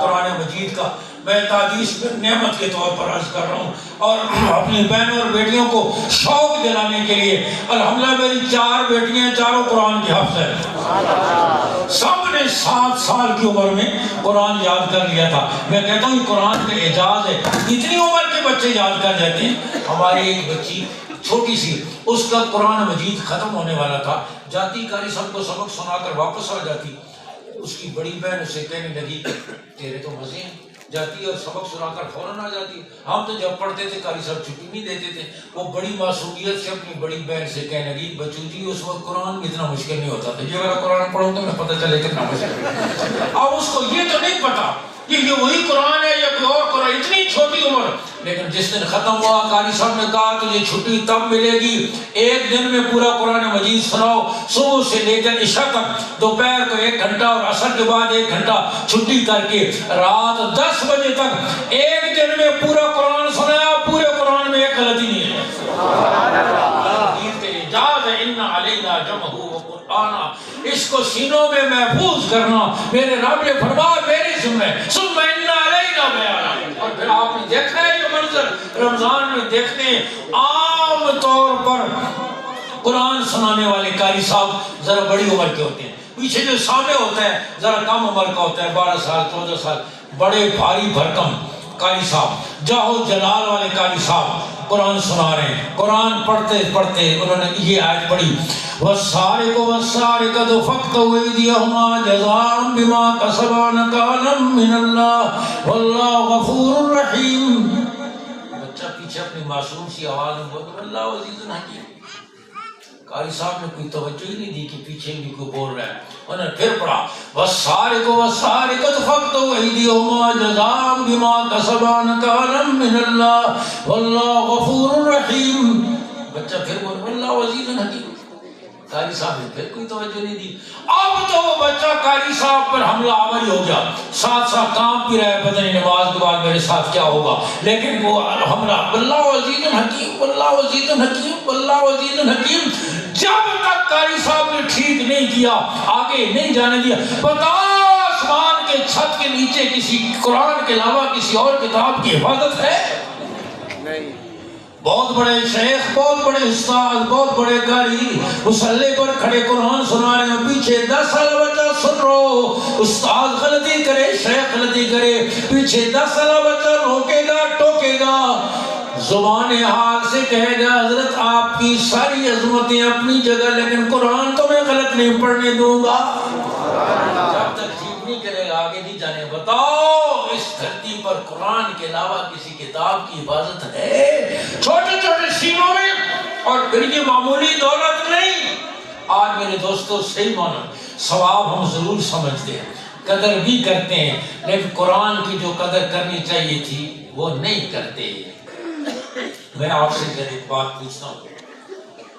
قرآن مجید کا میں تعزیز نعمت کے طور پر عرض کر رہا ہوں، اور اپنی بہنوں اور بیٹیوں کو شوق دلانے کے لیے الحمدللہ میری 4 بیٹیاں، چاروں قرآن کی حافظ ہیں. سب نے 7 سال کی عمر میں قرآن یاد کر لیا تھا. میں کہتا ہوں قرآن کا اعجاز ہے، اتنی عمر کے بچے یاد کر جاتے ہیں. ہماری ایک بچی چھوٹی سی، اس کا قرآن مجید ختم ہونے والا تھا، جاتی قاری صاحب کو سبق سنا کر واپس آ جاتی. اس کی بڑی بہن اسے کہنے لگی تیرے تو مزے ہیں، جاتی اور سبق سنا کر فوراً آ جاتی. ہم تو جب پڑھتے تھے قاری صاحب چھٹی نہیں دیتے تھے. وہ بڑی معصومیت سے اپنی بڑی بہن سے کہنے لگی بچو جی اس وقت قرآن بھی اتنا مشکل نہیں ہوتا تھا، یہ میرا قرآن پڑھوں تو میں پتہ چلے کتنا مشکل ہے. اب اس کو یہ تو نہیں پتا کہ یہ وہی قرآن ہے یا کوئی اور قرآن، اتنی چھوٹی عمر. لیکن جس دن ختم ہوا قاری صاحب نے کہا تجھے چھٹی تب ملے گی ایک دن میں پورا قرآن مجید سناؤ، صبح سے لے کر عشاء تک، دوپہر کو 1 گھنٹہ اور عصر کے بعد 1 گھنٹہ چھٹی کر کے رات 10 بجے تک ایک دن میں پورا قرآن سنایا. پورے قرآن میں ایک غلطی نہیں ہے. اعجاز ہے. ان علینا جمعہ و قرآن، اس کو سینوں میں محفوظ کرنا میرے رب نے فرمایا میرے ذمہ. ثم ان علینا بیان. اور پھر آپ نے دیکھا ہے یہ منظر رمضان میں دیکھتے ہیں، عام طور پر قرآن سنانے والے قاری صاحب ذرا بڑی عمر کے ہوتے ہیں، پیچھے جو سامنے ہوتا ہے ذرا کم عمر کا ہوتا ہے، 12 سال 14 سال. بڑے بھاری بھرکم قاری صاحب، جاہو جلال والے قاری صاحب قرآن سنا رہے ہیں. قرآن پڑھتے پڑھتے انہوں نے یہ آیت پڑھی وَالسَّارِقُ وَالسَّارِقَةُ فَاقْطَعُوا أَيْدِيَهُمَا جَزَاءً بِمَا كَسَبَا نَكَالًا مِّنَ اللَّهِ وَاللَّهُ غَفُورٌ رَحِيمٌ. بچہ پیچھے اپنی معصوم سی آواز میں بولتا اللہ عزیز حکیم. قاری صاحب نے کوئی توجہ ہی نہیں دی کہ پیچھے بھی کوئی بول رہا ہے. انہوں نے پھر پڑھا وَالسَّارِقُ وَالسَّارِقَةُ فَاقْطَعُوا أَيْدِيَهُمَا جَزَاءً بِمَا كَسَبَا نَكَالًا مِّنَ اللَّهِ وَاللَّهُ غَفُورٌ رَحِيمٌ. بچہ پھر بول اللہ عزیز حکیم. قاری صاحب نے پھر کوئی توجہ نہیں دی. اب تو وہ بچہ قاری صاحب پر حملہ آوری ہو گیا، ساتھ ساتھ کام بھی رہے، پتہ نہیں نماز کے بعد میرے ساتھ کیا ہوگا. لیکن وہ حملہ واللہ عزیز حکیم واللہ عزیز حکیم واللہ عزیز حکیم. جب تک قاری صاحب نے ٹھیک نہیں کیا آگے نہیں جانے دیا. بتاؤ آسمان کے چھت کے نیچے کسی قرآن کے علاوہ کسی اور کتاب کی حفاظت ہے؟ نہیں. بہت بڑے شیخ، بہت بڑے استاد، بہت بڑے قاری مصلی پر کھڑے قرآن سنا رہے ہیں، پیچھے 10 سال بچہ سن رہو. استاد غلطی کرے، شیخ غلطی کرے، پیچھے 10 سال بچہ روکے گا ٹوکے گا، زبان حال سے کہے گا حضرت آپ کی ساری عظمتیں اپنی جگہ لیکن قرآن تو میں غلط نہیں پڑھنے دوں گا. جب تک ٹھیک نہیں کرے گا آگے نہیں جانے. بتاؤ اس دھرتی پر قرآن کے علاوہ کسی کتاب کی حفاظت ہے؟ چھوٹے چھوٹے سینوں میں، اور پھر یہ معمولی دولت نہیں. آج میرے دوستوں صحیح مانو، ثواب ہم ضرور سمجھتے ہیں، قدر بھی کرتے ہیں، لیکن قرآن کی جو قدر کرنی چاہیے تھی وہ نہیں کرتے. میں آپ سے ایک بات پوچھتا ہوں،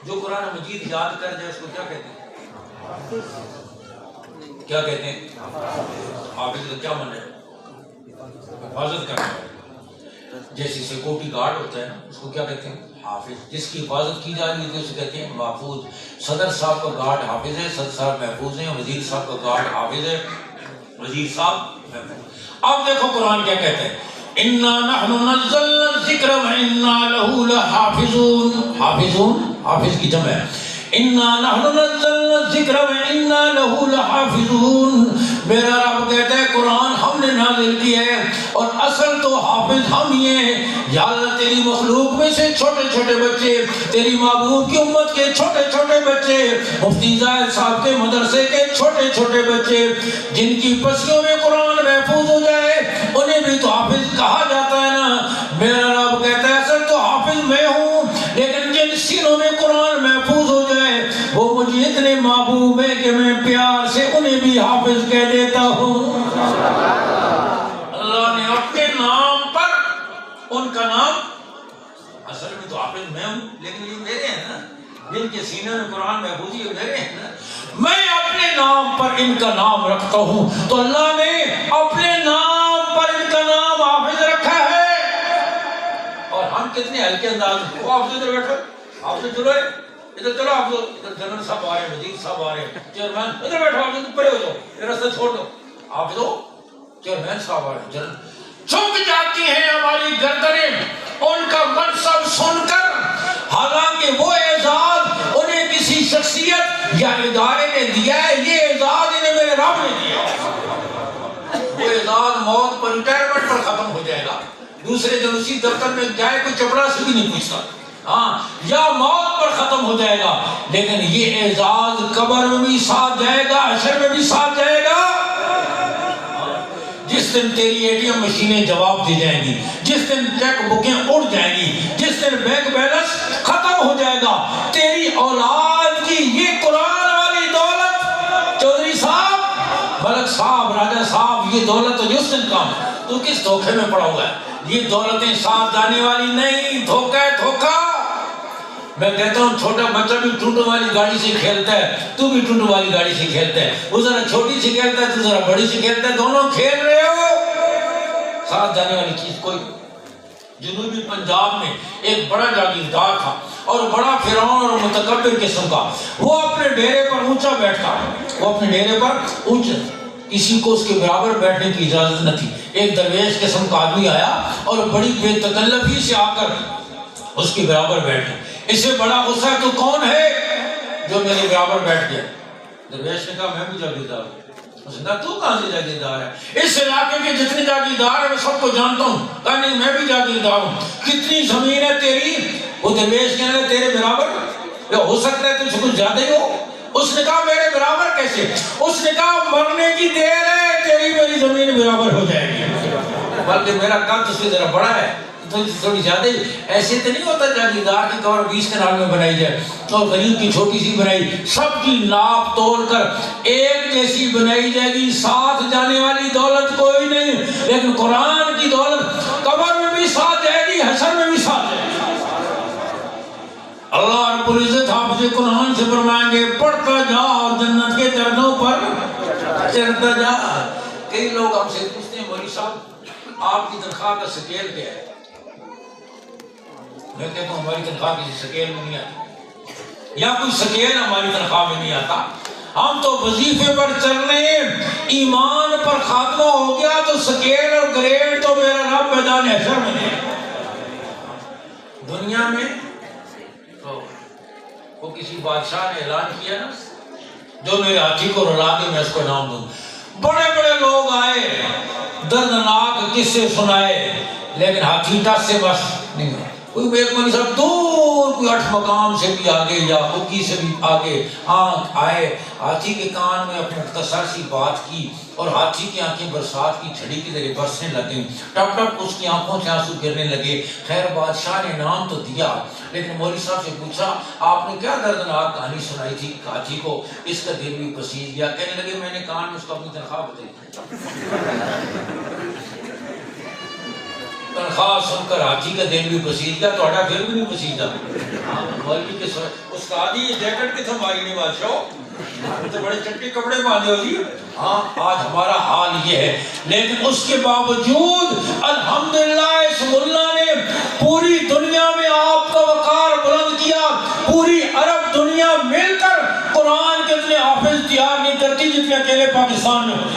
جو قرآن مجید یاد کر جائے اس کو کیا کہتے ہیں؟ کیا کہتے ہیں؟ حافظ کا کیا معنی ہے؟ حفاظت کرنا. جیسے سیکورٹی گارڈ ہوتا ہے نا، اس کو کیا کہتے ہیں؟ حافظ. جس کی حفاظت کی جا رہی ہے اسے کہتے ہیں محفوظ. صدر صاحب کا گارڈ حافظ ہے، صدر صاحب محفوظ ہیں. وزیر صاحب کا گارڈ حافظ ہے، وزیر صاحب محفوظ. اب دیکھو قرآن کیا کہتے ہیں اِنَّا نَحْنُ نَزَّلْنَا الذِّكْرَ وَإِنَّا لَهُ لَحَافِظُونَ. حافظون، حافظ کی جمع ہے. اِنَّا نَحْنُ نَزَّلْنَا الذِّكْرَ وَإِنَّا لَهُ لَحَافِظُونَ. میرا رب کہتا ہے قرآن ہم نے نازل نازل کی ہے اور اصل تو حافظ ہم ہی ہیں. یا اللہ تیری مخلوق میں سے چھوٹے چھوٹے بچے, تیری محبوب کی امت کے چھوٹے چھوٹے بچے, مفتی زاہد صاحب کے مدرسے کے چھوٹے چھوٹے بچے جن کی پسیوں میں قرآن محفوظ ہو جائے, انہیں بھی تو حافظ کہا جاتا ہے نا. میرا رب کہتا ہے اصل تو حافظ میں ہوں, لیکن جن سینوں میں قرآن محفوظ ہو جائے وہ مجھے اتنے محبوب ہے کہ میں پیار سے انہیں بھی حافظ کہہ دیتا ہوں. اللہ نے اپنے نام پر ان کا نام, اصل میں تو حافظ میں ہوں لیکن یہ میرے ہیں نا, جن کے سینے میں قرآن محفوظ ہے میرے ہیں نا, میں اپنے نام پر ان کا نام رکھتا ہوں. تو اللہ نے اپنے نام پر ان کا نام حافظ رکھا ہے. اور ہم کتنے ہلکے انداز میں, وہ آپ سے ادھر بیٹھو, آپ سے چلو ادھر چلو, آپ ادھر جنرل صاحب آ رہے ہیں, وزیر صاحب آ رہے ہیں, چیئرمین ادھر بیٹھو, آپ سے پرے ہو جاؤ, یہ راستہ چھوڑ دو, آپ تو چیئرمین صاحب آ رہے ہیں, جنرل. جھک جاتی ہیں ہماری گردنیں ان کا منصب سن کر, حالانکہ وہ اعزاز انہیں کسی شخصیت یا ادارے نے دیا ہے, یہ اعزاز انہیں میرے رب نے دیا. وہ اعزاز موت پر, ریٹائرمنٹ پر ختم ہو جائے گا, دوسرے دن اسی دفتر میں جائے کوئی چپڑا سے بھی نہیں پوچھتا, ہاں, یا موت پر ختم ہو جائے گا. لیکن یہ اعزاز قبر میں بھی ساتھ جائے گا, حشر میں بھی ساتھ جائے گا. جس دن تیری اے ٹی ایم مشینیں جواب دے جائیں گی, جس دن چیک بکیں اڑ جائیں گی, جس دن بینک بیلنس ختم ہو جائے گا, تیری اولاد کی یہ قرآن والی دولت, چودھری صاحب, ملک صاحب, راجہ صاحب, یہ دولت تو جس دن کام, تو کس دھوکے میں پڑا ہوا ہے. یہ دولتیں ساتھ جانے والی نہیں, دھوکہ ہے دھوکہ. میں کہتا ہوں چھوٹا بچہ بھی ٹوٹو والی گاڑی سے کھیلتا ہے, تو بھی ٹوٹو والی گاڑی سے کھیلتا ہے, وہ ذرا چھوٹی سے کھیلتا ہے, تو ذرا بڑی سے کھیلتا ہے, دونوں کھیل رہے ہو. ساتھ جانے والی چیز کوئی. جنوبی پنجاب میں ایک بڑا جاگیردار تھا اور بڑا فرعون اور متکبر قسم کا. وہ اپنے ڈیرے پر اونچا بیٹھتا, وہ اپنے ڈیرے پر اونچا, کسی کو اس کے برابر بیٹھنے کی اجازت نہ تھی. ایک درویش قسم کا آدمی آیا اور بڑی بے تکلفی سے آ کر اس کے برابر بیٹھ گیا. اس سے بڑا غصہ تو کون ہے جو میرے برابر بیٹھ گیا؟ درویش نے کہا میں بھی جاگیردار ہوں. اس نے کہا تو کہاں سے جاگیردار ہے؟ اس علاقے کے جتنے جاگیردار ہیں میں سب کو جانتا ہوں. کہا نہیں میں بھی جاگیردار ہوں. کتنی زمین ہے تیری؟ وہ درویش کہنے لگا تیرے برابر, ہو سکتا ہے تجھ سے کچھ زیادہ ہی ہو. اس نے کہا میرے برابر کیسے؟ اس نے کہا مرنے کی دیر ہے, تیری میری زمین برابر ہو جائے گی, بلکہ میرا قد اس سے ذرا بڑا ہے, تھوڑی زیادہ. ایسے تو نہیں ہوتا جاگیردار کی کمر 20 کنال میں بنائی جائے اور غریب کی چھوٹی سی بنائی, سب کی ناپ تول کر ایک جیسی بنائی جائے گی. ساتھ جانے والی دولت کوئی نہیں, لیکن قرآن کی دولت قبر میں بھی ساتھ جائے گی, حشر میں بھی ساتھ جائے گی. اللہ رب العزت حافظ قرآن سے فرمائیں گے پڑھتا جا اور جنت کے درجوں پر چڑھتا جا. کئی لوگ ہم سے پوچھتے ہیں مولوی صاحب آپ کی تنخواہ کا سکیل کیا ہے؟ میں کہتا ہوں ہماری تنخواہ کسی سکیل میں نہیں آتی, یا کوئی سکیل ہماری تنخواہ میں نہیں آتا. ہم تو وظیفے پر چل رہے ہیں, ایمان پر خاتمہ ہو گیا تو سکیل اور گریڈ تو میرا رب میدان حشر میں ہے. دنیا میں تو وہ کسی بادشاہ نے اعلان کیا نا, جو میرے ہاتھی کو رلا کے میں اس کو نام دوں. بڑے بڑے لوگ آئے, دردناک قصے سنائے, لیکن ہاتھی ٹس سے بس نہیں ہوا. کوئی ایک مولوی صاحب دور کوئی 8 مقام سے بھی آگے یا بکی سے بھی آگے آئے, ہاتھی کے کان میں اپنے مختصر سی بات کی اور ہاتھی کی آنکھیں برسات کی چھڑی کی طرح برسنے لگیں, ٹپ ٹپ اس کی آنکھوں سے آنسو گرنے لگے. خیر بادشاہ نے نام تو دیا, لیکن مولوی صاحب سے پوچھا آپ نے کیا دردناک کہانی سنائی تھی ہاتھی کو, اس کا دل بھی پسیج گیا. کہنے لگے میں نے کان میں اس کو اپنی تنخواہ بتائی. تنخواہ سن کر ہاتھی کا دل بھی پسیج گیا, توڑا پھر بھی نہیں پسیجا. مولوی کے استادی یہ جیکٹ کتوں ماری نہیں بادشاہ, تو بڑے چٹے کپڑے باندھے ہو جی. ہاں آج ہمارا حال یہ ہے, لیکن اس کے باوجود الحمدللہ اس ملا نے پوری دنیا میں آپ کا وقار بلند کیا. پوری عرب دنیا مل کر قرآن کے اتنے حافظ تیار نہیں کرتی جتنے اکیلے پاکستان میں ہوتے.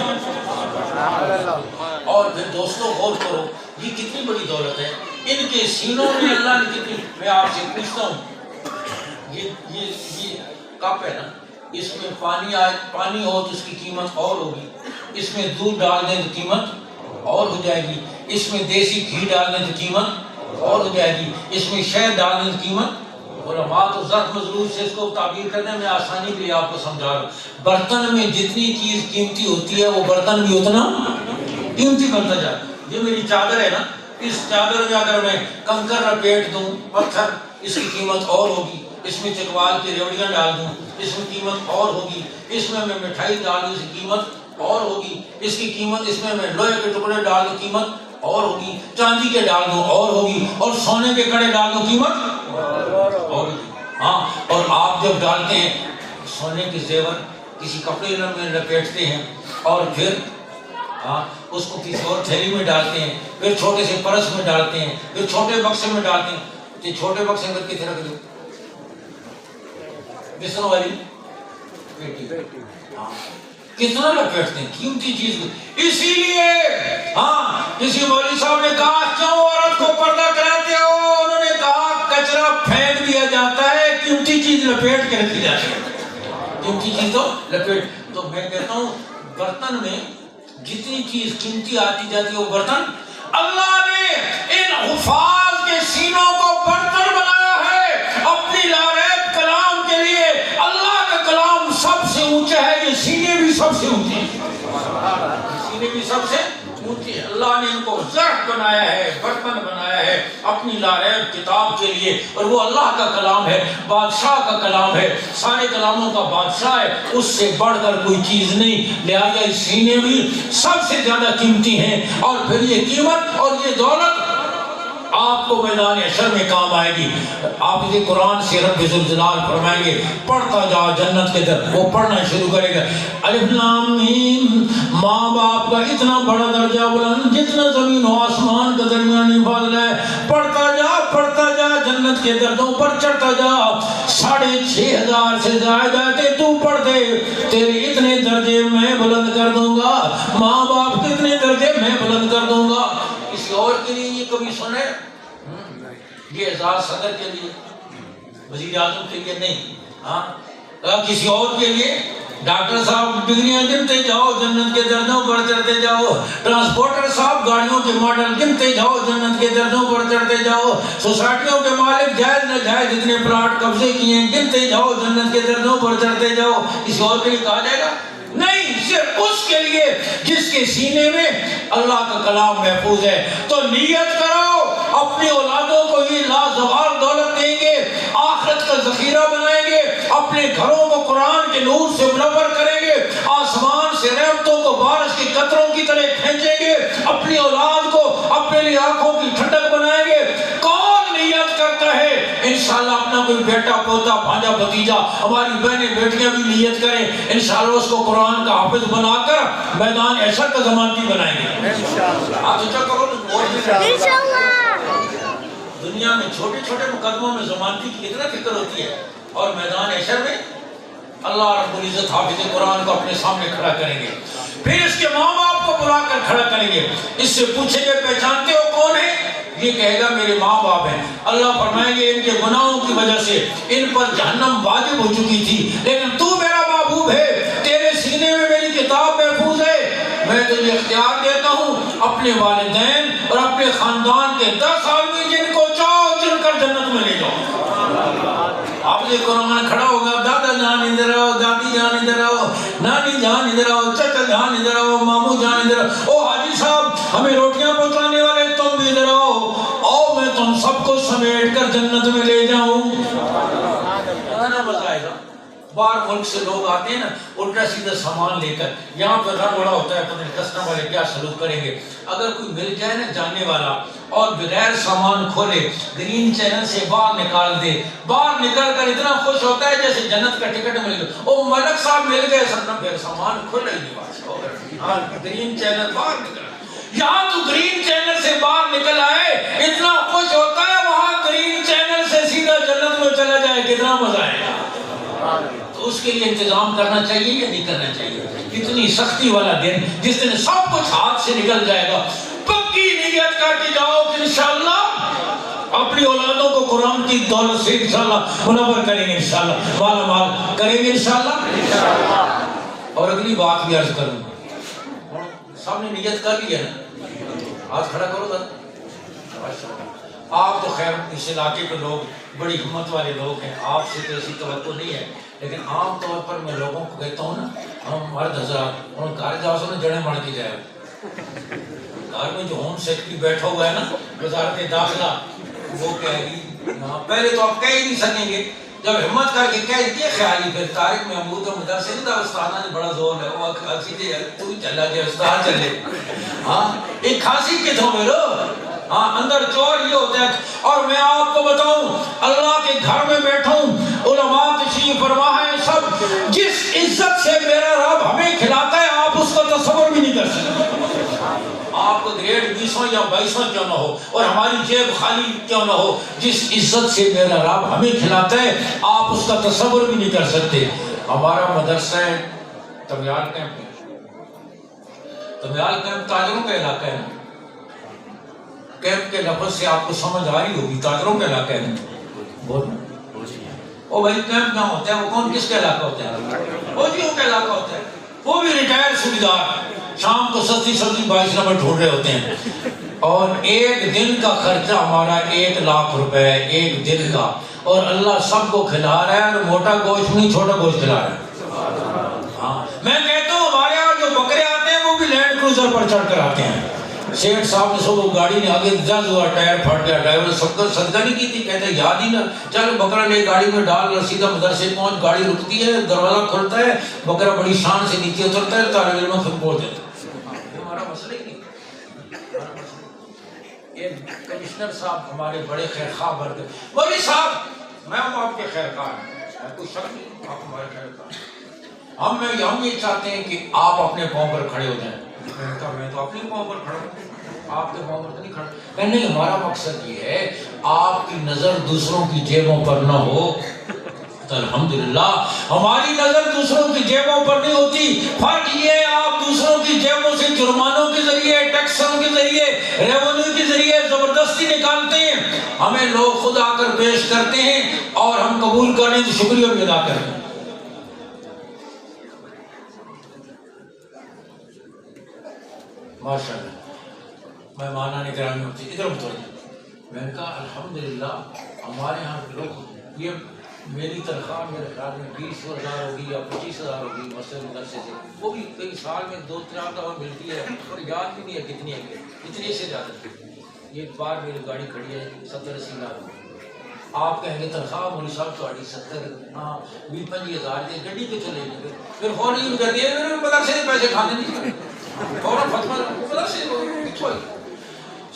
اور پھر دوستوں غور کرو یہ کتنی بڑی دولت ہے, ان کے سینوں میں اللہ نے کتنی. میں آپ سے پوچھتا ہوں یہ کپ ہے نا, اس میں پانی ہو تو اس کی قیمت اور ہوگی, اس میں دودھ ڈال دیں تو قیمت اور ہو جائے گی، اس میں دیسی گھی ڈال دیں تو قیمت اور ہو جائے گی، اس میں شہد ڈال دیں تو قیمت۔ علماء تو ضرب مضروب سے اس کو تعبیر کرنے میں آسانی کے لیے آپ کو سمجھا رہا ہوں، برتن میں جتنی چیز قیمتی ہوتی ہے وہ برتن بھی اتنا قیمتی بنتا جاتا ہے۔ یہ میری چادر ہے نا، اس چادر میں اگر میں کنکر لپیٹ دوں، پتھر، اس کی قیمت اور ہوگی، اس میں چکوال کی ریوڑیاں ڈال دوں، اس میں قیمت اور ہوگی، اس میں مٹھائی ڈال دوں، اس کی قیمت اور ہوگی، اس کی قیمت، اس میں لوہے کے ٹکڑے ڈال دوں، قیمت اور ہوگی، چاندی کے ڈال دوں اور ہوگی، اور سونے کے کڑے ڈال دوں، قیمت اور ہوگی۔ ہاں، اور آپ جب ڈالتے ہیں سونے کے زیور کسی کپڑے میں لپیٹتے ہیں اور پھر اس کو کسی اور تھیلی میں ڈالتے ہیں، پھر چھوٹے سے پرس میں ڈالتے ہیں، پھر چھوٹے بکسے میں ڈالتے ہیں، یہ چھوٹے بکسے میں کتنے رکھ دو؟ بسنوں والی کتنا لپیٹتے ہیں قیمتی چیز۔ اسی لیے کسی مولوی صاحب نے کہا کیوں عورت کو پردہ کراتے ہو؟ انہوں نے کہا کچرا پھینک دیا جاتا ہے، قیمتی چیز لپیٹ کے رکھی جاتی ہے، قیمتی چیز تو لپیٹ۔ تو میں کہتا ہوں برتن میں جتنی چیز قیمتی آتی جاتی ہے وہ برتن، اللہ نے ان حفاظ کے سینوں کو برتن بنایا ہے اپنی لاریب کلام کے لیے۔ اللہ کا کلام سب سے اونچا ہے، یہ سینے بھی سب سے اونچے ہیں، سینے بھی سب سے اونچے ہیں۔ اللہ نے ان کو ظرف بنایا ہے، برتن بنایا ہے اپنی لاریب کتاب کے لیے، اور وہ اللہ کا کلام ہے، بادشاہ کا کلام ہے، سارے کلاموں کا بادشاہ ہے، اس سے بڑھ کر کوئی چیز نہیں، لہٰذا یہ سینے بھی سب سے زیادہ قیمتی ہیں۔ اور پھر یہ قیمت اور یہ دولت آپ کو میدان حشر میں کام آئے گی۔ آپ اسے قرآن سے رب ذوالجلال فرمائیں گے پڑھتا جا جنت کے در، وہ پڑھنا شروع کرے گا، الف لام میم، ماں باپ کا اتنا بڑا درجہ بلند جتنا زمین و آسمان کا درمیانی فاصلہ ہے، پڑھتا جا جنت کے دردوں پر چڑھتا جا، 6500 سے زائد آتے تو پڑھ دے، تیرے اتنے درجے میں بلند کر دوں گا، ماں باپ کے اتنے درجے میں بلند کر دوں گا۔ کسی اور کے لیے یہ کبھی سنے؟ یہ اعزاز صدر کے لیے، وزیر اعظم کے لیے نہیں، کسی اور کے لیے ڈاکٹر صاحب ڈگریاں گنتے جاؤ جنت کے دردوں پر چڑھتے جاؤ، ٹرانسپورٹر صاحب گاڑیوں کے ماڈل گنتے جاؤ جنت کے دردوں پر چڑھتے جاؤ، سوسائٹیوں کے مالک جائز نہ جائز جتنے پلاٹ قبضے کیے گنتے جاؤ جنت کے دردوں پر چڑھتے جاؤ۔ کسی اور کے لیے کہا جائے گا نہیں، صرف اس کے لیے جس کے سینے میں اللہ کا کلام محفوظ ہے۔ تو نیت کرو اپنی اولادوں کو یہ لازوال دولت دیں گے، آخرت کا ذخیرہ بنائیں گے، اپنے گھروں کو قرآن کے نور سے منور کریں گے، آسمان سے رحمتوں کو بارش کے قطروں کی طرح کھینچیں گے، اپنی اولاد کو اپنے لیے آنکھوں کی ٹھنڈک بنائیں گے۔ کون نیت کرتا ہے انشاءاللہ اپنا کوئی بیٹا پوتا بھانجا بھتیجا، ہماری بہنیں بیٹیاں بھی نیت کریں انشاءاللہ اس کو قرآن کا حافظ بنا کر میدان حشر کا ضمانتی بنائیں گے آپ سوچا کرو دنیا میں چھوٹے چھوٹے مقدموں میں ضمانتی کی اتنا فکر ہوتی ہے، اور میدان حشر میں اللہ رب العزت حافظ قرآن کو اپنے سامنے کھڑا کریں گے، پھر اس کے ماں باپ کو بلا کر کھڑا کریں گے، اس سے پوچھیں گے پہچانتے ہو کون ہے؟ یہ کہے گا میرے ماں باپ ہیں۔ اللہ فرمائیں گے ان کے گناہوں کی وجہ سے ان پر جہنم واجب ہو چکی تھی، لیکن تو میرا محبوب ہے، تیرے سینے میں میری کتاب محفوظ ہے، میں تجھے اختیار دیتا ہوں اپنے والدین اور اپنے خاندان کے 10 آدمی جن کو چاہو چن کر جنت میں لے جاؤ۔ آپ سے قرآن کھڑا ہوگا، دادا جان ادھر آؤ، دادی جان ادھر آؤ، نانی جان ادھر آؤ، چچا جان ادھر آؤ، ماموں جان ادھر آؤ، او حاجی صاحب ہمیں روٹیاں پہنچانے والے تم بھی ادھر آؤ، آؤ میں تم سب کو سمیٹ کر جنت میں لے جاؤں۔ کتنا مزہ آئے گا۔ باہر ملک سے لوگ آتے ہیں نا الٹا سیدھا سامان لے کر، یہاں پر رنگ بڑا ہوتا ہے، پتہ نہیں کسٹمر والے کیا سلوک کریں گے۔ اگر کوئی مل جائے نا جاننے والا اور بغیر سامان کھولے گرین چینل سے باہر نکال دے، باہر نکل کر اتنا خوش ہوتا ہے جیسے جنت کا ٹکٹ مل گیا، او ملک صاحب مل گئے، سر پھر سامان کھولا ہی نہیں، گرین چینل باہر نکل، یہاں تو گرین چینل سے باہر نکل آئے اتنا خوش ہوتا ہے، وہاں گرین چینل سے سیدھا جنت میں چلا جائے کتنا مزہ آئے گا۔ تو اس کے لیے انتظام کرنا چاہیے یا نہیں کرنا چاہیے؟ اتنی سختی والا دن جس دن سب کچھ ہاتھ سے نکل جائے گا، پکی نیت کر کے جاؤ کہ انشاءاللہ اپنی اولادوں کو قرآن کی دولت سے انشاءاللہ منور کریں گے، انشاءاللہ مالا مال کریں گے انشاءاللہ۔ اور اگلی بات بھی عرض کروں، سب نے نیت کر لی ہے نا، ہاتھ کھڑا کرو ذرا. آپ تو خیر اس علاقے کے لوگ بڑی ہمت والے لوگ ہیں، آپ سے تو ایسی توقع نہیں ہے، لیکن عام طور پر میں لوگوں کو کہتا ہوں نا، ہم مرد حضرات اور گھر جاؤ سو نا جڑیں مڑ کے جائے. گھر میں جو ہوم سیکرٹری بیٹھا ہوا ہے نا وزارت داخلہ، وہ کہے گی پہلے تو آپ کہہ ہی نہیں سکیں گے، جب ہمت کر کے کہہ دیے خیالی پھر طارق محمود کا مدرسے نہیں تھا، استاد نے بڑا زور ہے، وہ کھانسی تو چلا جائے استاد چلے. ہاں ایک کھانسی کتوں میں لو، ہاں اندر چور یہ ہوتا ہے. اور میں آپ کو بتاؤں اللہ کے گھر میں بیٹھا ہوں، علماء تشریف فرما ہے سب، جس عزت سے میرا رب ہمیں کھلاتا ہے آپ اس کا تصور بھی نہیں کر سکتے. آپ کو گریڈ 20 یا 22 کیوں نہ ہو اور ہماری جیب خالی کیوں نہ ہو، جس عزت سے میرا رب ہمیں کھلاتا ہے آپ اس کا تصور بھی نہیں کر سکتے. ہمارا مدرسہ ہے تمیال کیمپ میں. تمیال کیمپ تاجروں کا علاقہ ہے نا. کیمپ کے لفظ سے آپ کو سمجھ آ رہی ہوگی تاجروں کا علاقہ ہے نا. او بھائی کیمپ کہاں ہوتا ہے؟ وہ کون کس کا علاقہ ہوتا ہے؟ فوجیوں کا علاقہ ہوتا ہے. وہ بھی ریٹائر سوبیدار شام کو سستی سبزی 22 نمبر ڈھونڈ رہے ہوتے ہیں. اور ایک دن کا خرچہ ہمارا 1 لاکھ روپے ایک دن کا، اور اللہ سب کو کھلا رہا ہے، اور موٹا گوشت نہیں چھوٹا گوشت کھلا رہا ہے. ہاں میں کہتا ہوں ہمارے یہاں جو بکرے آتے ہیں وہ بھی لینڈ کروزر پر چڑھ کر آتے ہیں. سیٹ صاحب نے صبح گاڑی نے آگے جز ہوا، ٹائر پھٹ گیا، ڈرائیور سب کا صدقہ نہیں کی تھی، کہتے ہیں یاد ہی نہ، چل بکرا لے گاڑی میں ڈال، سیدھا مدرسے پہنچ. گاڑی رکتی ہے، دروازہ کھلتا ہے، بکرا بڑی شان سے نیچے اترتا ہے، طالب علم پھر پہنچ جاتا ہے. ہمارا مسئلہ ہی نہیں. ایک کمشنر صاحب ہمارے بڑے خیر خواہ بن گئے، مولوی صاحب میں ہوں آپ کے خیر خواہ ہیں، کوئی شک نہیں آپ ہمارے خیر خواہ ہیں. ہم یہ چاہتے ہیں کہ آپ اپنے پاؤں پر کھڑے ہو جائیں. میں تو اپنے پاؤں پر کھڑا ہوں، آپ کے پاؤں پر تو نہیں کھڑا. نہیں، ہمارا مقصد یہ ہے آپ کی نظر دوسروں کی جیبوں پر نہ ہو. تو الحمدللہ ہماری نظر دوسروں کی جیبوں پر نہیں ہوتی. فرق یہ ہے آپ دوسروں کی جیبوں سے جرمانوں کے ذریعے، ٹیکسوں کے ذریعے، ریونیو کے ذریعے زبردستی نکالتے ہیں. ہمیں لوگ خود آ کر پیش کرتے ہیں اور ہم قبول کرنے کی شکریہ بھی ادا کرتے ہیں. ماشاءاللہ مہمان نے گرامی ہوتی ادھر بتائیے. میں نے کہا الحمدللہ ہمارے یہاں لوگ، یہ میری تنخواہ میرے خیال میں 20,000 ہوگی یا 25,000 ہوگی مسجد مدرسے سے، وہ بھی کئی سال میں 2-3 دفعہ ملتی ہے اور یاد بھی نہیں ہے کتنی ہے، اتنی سے زیادہ. ایک بار میری گاڑی کھڑی ہے 70-80 لاکھ. آپ کہیں گے تنخواہ مولوی صاحب تھوڑی 70 ہاں 20-25,000 دی گڈی پہ چلے گی، پھر فون یوں کر دیا مدرسے سے پیسے کھانے نہیں فوراً فتویٰ مدرسے کتوں.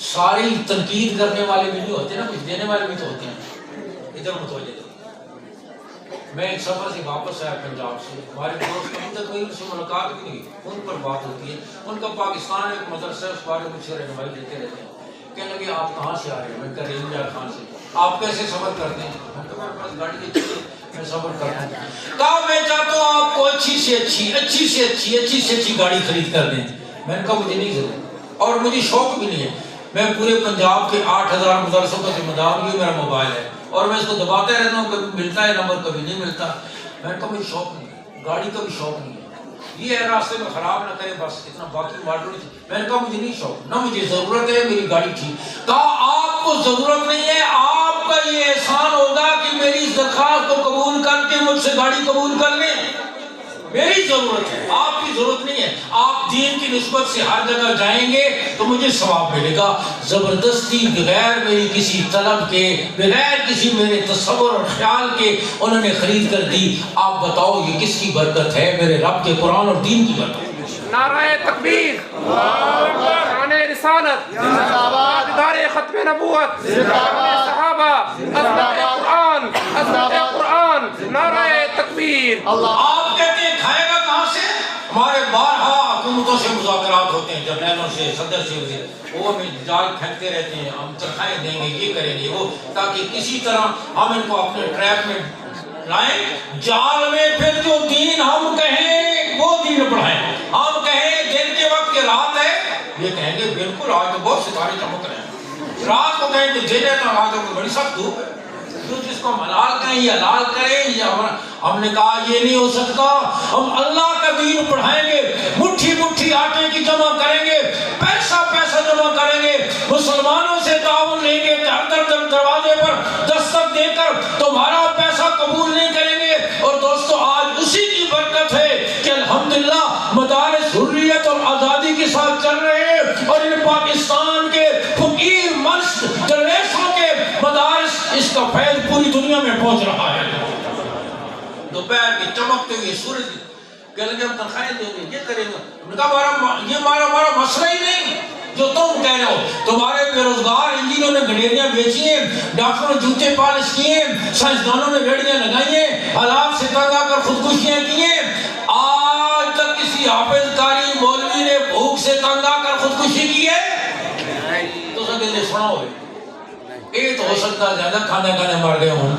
ساری تنقید کرنے والے بھی نہیں ہوتے نا، کچھ دینے والے بھی تو ہوتے ہیں. ادھر متوجہ. میں ایک سفر سے واپس آیا پنجاب سے، ہمارے دوست ابھی تک کوئی ان سے ملاقات بھی نہیں، ان پر بات ہوتی ہے. ان کا پاکستان ایک مدرسہ ہے، اس بارے میں مجھ سے رہنمائی دیتے رہتے ہیں. کہنے لگے آپ کہاں سے آ رہے ہیں؟ میں کہا ریم یار خان سے. آپ کیسے سفر کرتے ہیں؟ میں کہا میرے پاس گاڑی کی چیز میں سفر کرتا ہوں. کہا میں چاہتا ہوں آپ کو اچھی سے اچھی گاڑی خرید کر دیں. میں نے کہا مجھے نہیں ضرورت اور مجھے شوق بھی نہیں ہے. میں پورے پنجاب کے 8,000 مدرسوں کا ذمہ دار ہوں، یہ میرا موبائل ہے اور میں اس کو دباتا رہتا ہوں، کبھی ملتا ہے نمبر کبھی نہیں ملتا. میں نے کہا مجھے شوق نہیں ہے، گاڑی کا بھی شوق نہیں ہے، یہ ہے راستے میں خراب نہ کرے بس اتنا، باقی ماڈل نہیں. میں نے کہا مجھے نہیں شوق، نہ مجھے ضرورت ہے، میری گاڑی ٹھیک. کہا آپ کو ضرورت نہیں ہے، آپ کا یہ احسان ہوگا کہ میری اس درخواست کو قبول کر کے مجھ سے گاڑی قبول کر لیں. میری ضرورت ہے، آپ کی ضرورت نہیں ہے. آپ دین کی نسبت سے ہر جگہ جائیں گے تو مجھے ثواب ملے گا. زبردستی بغیر میری کسی طلب کے، بغیر کسی میرے تصور اور خیال کے انہوں نے خرید کر دی. آپ بتاؤ یہ کس کی برکت ہے؟ میرے رب کے قرآن اور دین کی برکت. نعرہ تکبیر، شان رسالت، ادارے ختم نبوت، صحابہ، عظمت قرآن، عظمت قرآن. نعرہ تکبیر. آپ کہتے ہیں کھائے گا کہاں سے؟ ہمارے بارہا حکومتوں سے مذاکرات ہوتے ہیں، جرنیلوں سے، صدر سے، وہ ہمیں جال پھینکتے رہتے ہیں، ہم تنخواہیں دیں گے، یہ کریں گے وہ، تاکہ کسی طرح ہم ان کو اپنے ٹریپ میں لائیں. جال میں پھر جو دین ہم کہیں وہ دین پڑھائیں. ہم کہیں دن کے وقت کے رات ہے، یہ کہیں گے بالکل آج تو بہت ستارے چمک رہے ہیں. رات کو کہیں کہ دن ہے تو آج تو بڑی سخت دھوپ ہے. جس کو ہم حلال کہیں یا حلال کریں یا ہم نے کہا یہ نہیں ہو سکتا. ہم اللہ کا دین پڑھائیں گے، مٹھی مٹھی آٹے کی جمع کریں گے، پیسہ پیسہ تمہارا پیسہ قبول نہیں کریں گے۔ اور دوستو آج اسی کی برکت ہے کہ الحمدللہ مدارس حریت اور آزادی کے ساتھ چل رہے ہیں، اور ان پاکستان کے فقیر منشد درویشوں کے مدارس اس کا فیض پوری دنیا میں پہنچ رہا ہے۔ دوپہر کی چمکتے ہوئے سورج کہ لگے ہم تنخواہیں دیں گے، یہ کریں گے۔ ان کا یہ ہمارا مسئلہ ہی نہیں جو تم کہہ رہے ہو۔ تمہارے بے روزگار انجینئروں نے گڈیریاں بیچی ہیں، ڈاکٹروں نے جوتے پالش کیے ہیں، سائنسدانوں نے بیڑیاں لگائی ہیں، حالات سے تنگ آ کر خودکشیاں کی ہیں۔ آج تک کسی حافظ قاری مولوی نے بھوک سے تنگ آ کر خودکشی کی ہے؟ تو سب نے سنا ہوئے یہ تو ہو سکتا ہے زیادہ کھانے مر گئے ہوں،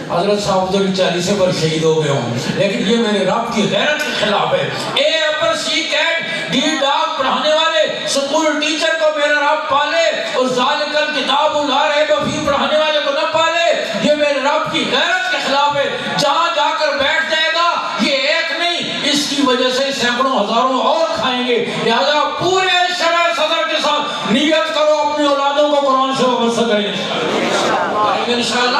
حضرت صاحب تو 40 پر شہید ہو گئے ہوں، لیکن یہ میرے رب کی غیرت کے خلاف ہے۔ اے اپر سی کیٹ ڈی ڈاک پڑھانے والے سکول ٹیچر کو میرا رب پالے، اور ذالک الکتاب لا ریب فیہ پڑھانے والے کو نہ پالے، یہ میرے رب کی غیرت کے خلاف ہے۔ جہاں جا کر بیٹھ جائے گا یہ ایک نہیں، اس کی وجہ سے سینکڑوں ہزاروں اور کھائیں گے۔ لہذا پورے شرع صدر کے ساتھ نیت کرو اپنی اولادوں کو قرآن سے وابستہ کریں انشاءاللہ،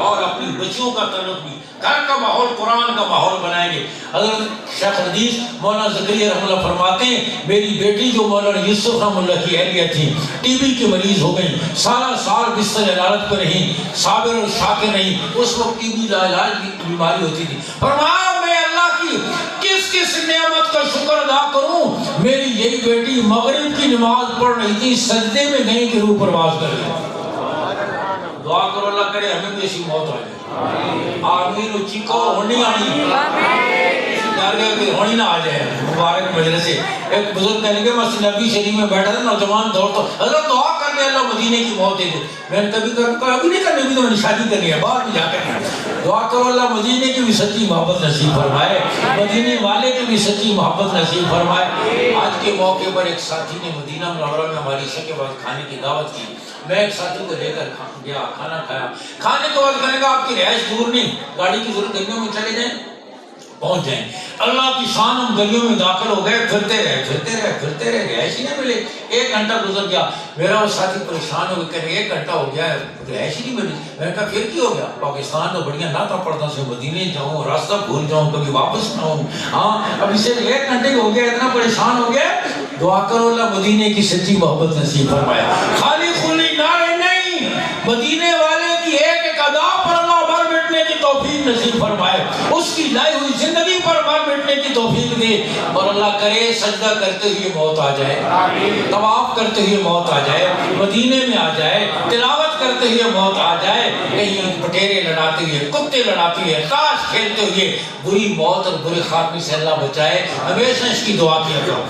اور اپنی بچیوں کا تعلق بھی گھر کا ماحول قرآن کا ماحول بنائیں گے۔ حضرت شیخ حدیث مولانا زکریا رحمہ اللہ فرماتے ہیں میری بیٹی جو مولانا یوسف رحمہ اللہ کی اہلیہ تھی ٹی بی کی مریض ہو گئی، سارا سال بستر علاج پر رہی، صابر اور شاکر رہی، اس وقت ٹی بی لاعلاج بیماری ہوتی تھی۔ فرمایا میں اللہ کی کس نعمت کا شکر ادا کروں، میری یہی بیٹی مغرب کی نماز پڑھ رہی تھی، سجدے میں گئی کہ روح پرواز کر گئی۔ دعا کرو اللہ کرے ہمیں بھی ایسی موت آ جائے۔ آمین اچھی کو ہونی آنی ہونی نہ آ جائے مبارک مجلس سے۔ ایک بزرگ کہنے کے مسجد نبی شریف میں بیٹھا تھا، نوجوان دوڑتا حضرت دعا کر لے اللہ مدینے کی موت دے دے۔ میں نے کبھی ابھی نہیں کرنی، ابھی تو میں نے شادی کرنی ہے، بعد میں جا کر دعا کرو اللہ مدینے کی بھی سچی محبت نصیب فرمائے، مدینے والے کی بھی سچی محبت نصیب فرمائے۔ آج کے موقع پر ایک ساتھی نے مدینہ منورہ میں ہماری عشاء کے بعد کھانے کی دعوت کی، میں ایک ساتھی کو لے کر گیا، کھانا کھایا۔ کھانے کے بعد کہنے کا آپ کی رہائش دور نہیں، گاڑی کی ضرورت گلیوں میں چلے جائیں پہنچ جائیں۔ اللہ کی شان ہم گلیوں میں داخل ہو گئے، پھرتے رہے، رہائش ہی نہیں ملے۔ 1 گھنٹہ گزر گیا، میرا وہ ساتھی پریشان ہو گیا، کہنے 1 گھنٹہ ہو گیا ہے رہائش ہی نہیں ملی۔ میں نے کہا پھر کی ہو گیا؟ پاکستان تو بڑھیا ناتا پڑتا سے مدینے جاؤں، راستہ بھول جاؤں، کبھی واپس نہ ہوں۔ ہاں اب اسے 1 گھنٹے ہو گیا، اتنا پریشان ہو گیا۔ دعا کرو اللہ مدینے کی سچی محبت نصیب فرمایا۔ خالی خلی نعرے نہیں، مدینے والے کی ایک ادا پر اللہ بھر مٹنے کی توفیق نصیب فرمائے، اس کی لائی ہوئی زندگی پر بھر مٹنے کی توفیق دے، اور اللہ کرے سجدہ کرتے ہوئے موت آ جائے، طواف کرتے ہوئے موت آ جائے، مدینے میں آ جائے، تلاوت کرتے ہوئے موت آ جائے، کہیں پٹیرے لڑاتے ہوئے، کتے لڑاتے ہوئے، تاش کھیلتے ہوئے، بری موت اور برے خاتمے سے اللہ بچائے۔ ہمیشہ اس کی دعا کیا کرو۔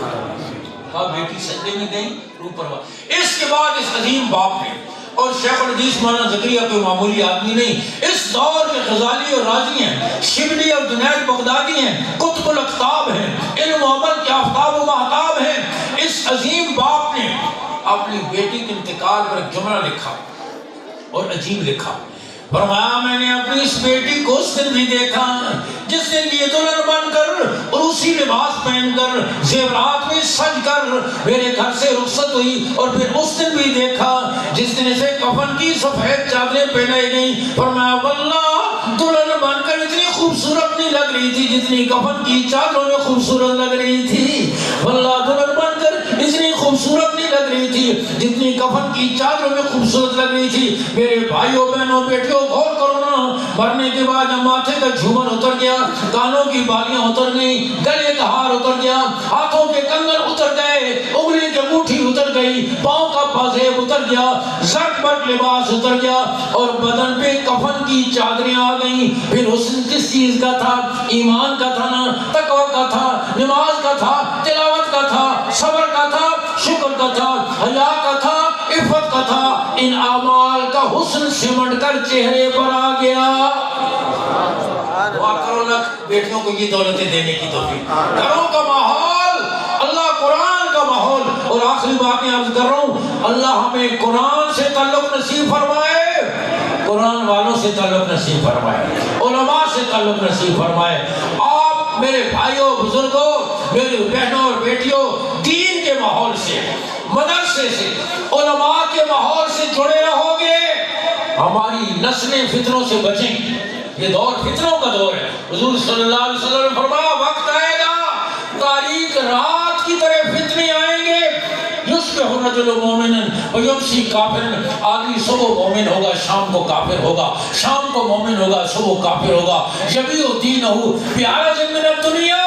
اب بیٹی سجدے میں گئی، روح پرواز۔ اس کے بعد اس عظیم باپ نے، اور شیخ الحدیث مولانا زکریا کوئی معمولی آدمی نہیں، اس دور کے غزالی اور رازی ہیں، شبلی اور جنید بغدادی ہیں، قطب الاقطاب ہیں، علم و عمل کے آفتاب و مہتاب ہیں۔ اس عظیم باپ نے اپنی بیٹی کے انتقال پر ایک جملہ لکھا اور عجیب لکھا۔ فرمایا میں نے اپنی اس بیٹی کو اس دن بھی دیکھا جس دن یہ دلہن بن کر اور اسی لباس پہن کر زیورات میں سج کر میرے گھر سے رخصت ہوئی، اور پھر اس دن بھی دیکھا جس دن اسے کفن کی سفید چادریں پہنائی گئی۔ فرمایا واللہ دلہن بن کر اتنی خوبصورت نہیں لگ رہی تھی جتنی کفن کی چادروں میں خوبصورت لگ رہی تھی، واللہ دلہن بن کر اتنی خوبصورت نہیں لگ رہی تھی جتنی کفن کی چادروں میں خوبصورت لگ رہی تھی۔ میرے بھائیوں بہنوں بیٹیوں غور کرو نا، مرنے کے بعد جب ماتھے کا جھومر اتر گیا، کانوں کی بالیاں اتر گئی، گلے کا ہار اتر گیا، ہاتھوں کے کنگن اتر گئے، انگلی کی انگوٹھی اتر گئی، پاؤں کا پازیب اتر گیا، زٹ پٹ لباس اتر گیا، اور بدن پہ کفن کی چادریں آ گئیں۔ پھر حسن کس چیز کا تھا؟ ایمان کا تھا نا، تقوی کا تھا، نماز کا تھا، تلاوت کا تھا، صبر کا تھا، شکر کا تھا، حیا کا تھا، عفت کا تھا۔ ان اعمال کا حسن سمٹ کر چہرے پر آ گیا۔ دعا کرو اللہ بیٹیوں کو یہ دولتیں دینے کی توفیق، گھروں کا ماحول، اللہ قرآن کا ماحول۔ اور آخری بات میں عرض کر رہا ہوں، اللہ ہمیں قرآن سے تعلق نصیب فرمائے، قرآن والوں سے تعلق نصیب فرمائے، علماء سے تعلق نصیب فرمائے۔ آپ میرے بھائیوں بزرگوں، میرے بہنوں اور بیٹیوں، دین کے ماحول سے، مدرسے سے، علماء کے ماحول سے جڑے رہو گے ہماری نسلیں فتنوں سے بچیں۔ یہ دور فتنوں کا دور ہے۔ حضور صلی اللہ علیہ وسلم نے فرمایا وقت آئے گا تاریک رات کی طرح فتنے آئیں گے، یصبح الرجل مومنا ویمسی کافرا، آدمی صبح مومن ہوگا شام کو کافر ہوگا، شام کو مومن ہوگا صبح کافر ہوگا، یبیع دینہ بعرض من الدنیا،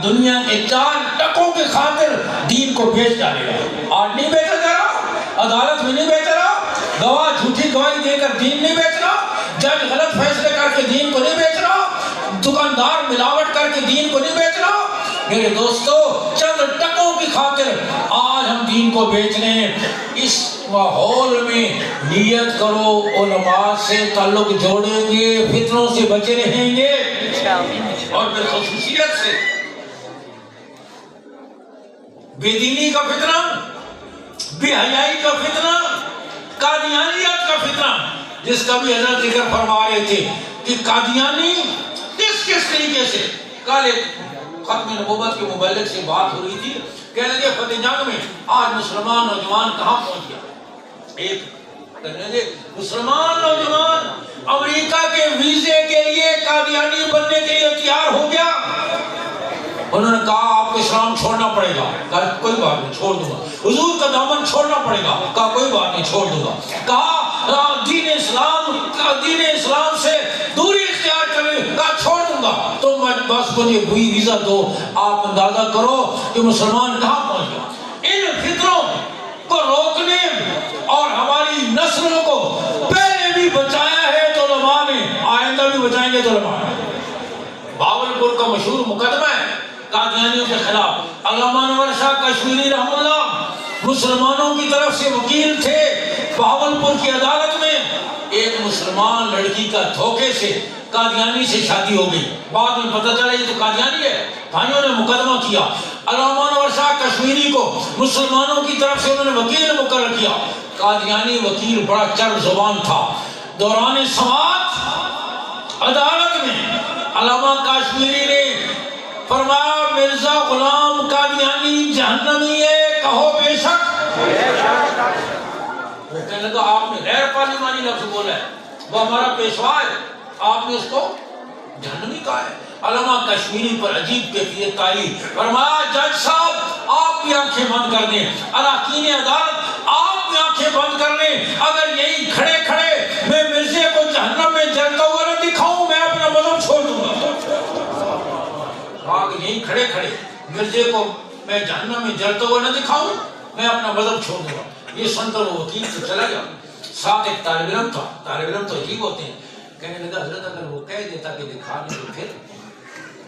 دنیا کے 4 ٹکوں کی خاطر دین کو بیچ ڈالے گا۔ آج نہیں بیچا جا رہا، عدالت میں نہیں بیچ رہا، گواہ جھوٹی گواہی دے کر دین نہیں بیچ رہا، جج غلط فیصلے کر کے دین کو نہیں بیچ رہا، دکاندار ملاوٹ کر کے دین کو نہیں بیچ رہا۔ میرے دوستو چند ٹکوں کی خاطر آج ہم دین کو بیچ رہے ہیں۔ اس ماحول میں نیت کرو علماء سے تعلق جوڑیں گے، فتنوں سے بچے رہیں گے، اور بالخصوصیت سے بے دینی کا فتنہ، بے حیائی کا فتنہ، قادیانیت کا فتنہ، جس کا بھی حضرت ذکر فرما رہے تھے کہ قادیانی کس طریقے سے۔ کل ایک ختم نبوت کے مبلغ سے بات ہو رہی تھی، کہنے لگے فتح جنگ میں آج مسلمان نوجوان کہاں پہنچ گیا؟ ایک کہنے لگے مسلمان نوجوان امریکہ کے ویزے کے لیے قادیانی بننے کے لیے تیار ہو گیا۔ انہوں نے کہا آپ کو اسلام چھوڑنا پڑے گا، کہا کوئی بات نہیں چھوڑ دوں گا۔ حضور کا دامن چھوڑنا پڑے گا، کہا کوئی بات نہیں چھوڑ دوں گا۔ کہا دین اسلام سے دوری اختیار کریں، کہا چھوڑ دوں گا، تم بس مجھے ویزا دو۔ آپ اندازہ کرو کہ مسلمان کہاں پہنچ گیا۔ ان فتنوں کو روکنے اور ہماری نسلوں کو پہلے بھی بچایا ہے تو علماء نے، آئندہ بھی بچائیں گے تو علماء نے۔ بھاولپور کا مشہور مقدمہ ہے قادیانیوں کے خلاف، علامہ انور شاہ کشمیری رحم اللہ مسلمانوں کی طرف سے وکیل تھے۔ بھاولپور کی عدالت میں ایک مسلمان لڑکی کا دھوکے سے قادیانی سے شادی ہو گئی، بعد میں پتہ چلا یہ تو قادیانی ہے۔ بھائیوں نے مقدمہ کیا، علامہ انور شاہ کشمیری کو مسلمانوں کی طرف سے انہوں نے وکیل مقرر کیا۔ قادیانی وکیل بڑا چرب زبان تھا۔ دوران سماعت عدالت میں علامہ کشمیری نے فرمایا مرزا غلام قادیانی جہنمی ہے، کہو بے شک۔ وہ کہنے لگا آپ نے غیر پارلیمانی لفظ بولا ہے، وہ ہمارا پیشوا ہے، آپ نے اس کو جہنمی کہا ہے۔ علامہ کشمیری پر عجیب کیفیت آئی، فرمایا جج صاحب آپ بھی آنکھیں بند کر دیں، اراکین عدالت آپ بھی آنکھیں بند کر لیں، اگر یہی کھڑے کھڑے میں مرزے کو جہنم میں جلتا ہوا نہ دکھاؤں میں اپنا مذہب چھوڑ دوں گا۔ کہ یہی کھڑے کھڑے مرزے کو میں جہنم میں جلتا ہوا نہ دکھاؤں میں اپنا مذہب چھوڑ دوں گا۔ یہ سن کر وہ وکیل سے چلا گیا۔ ساتھ ایک طالب علم تھا، طالب علم تو عجیب ہوتے ہیں، کہنے لگا حضرت اگر وہ کہہ دیتا کہ دکھا نہیں تو پھر،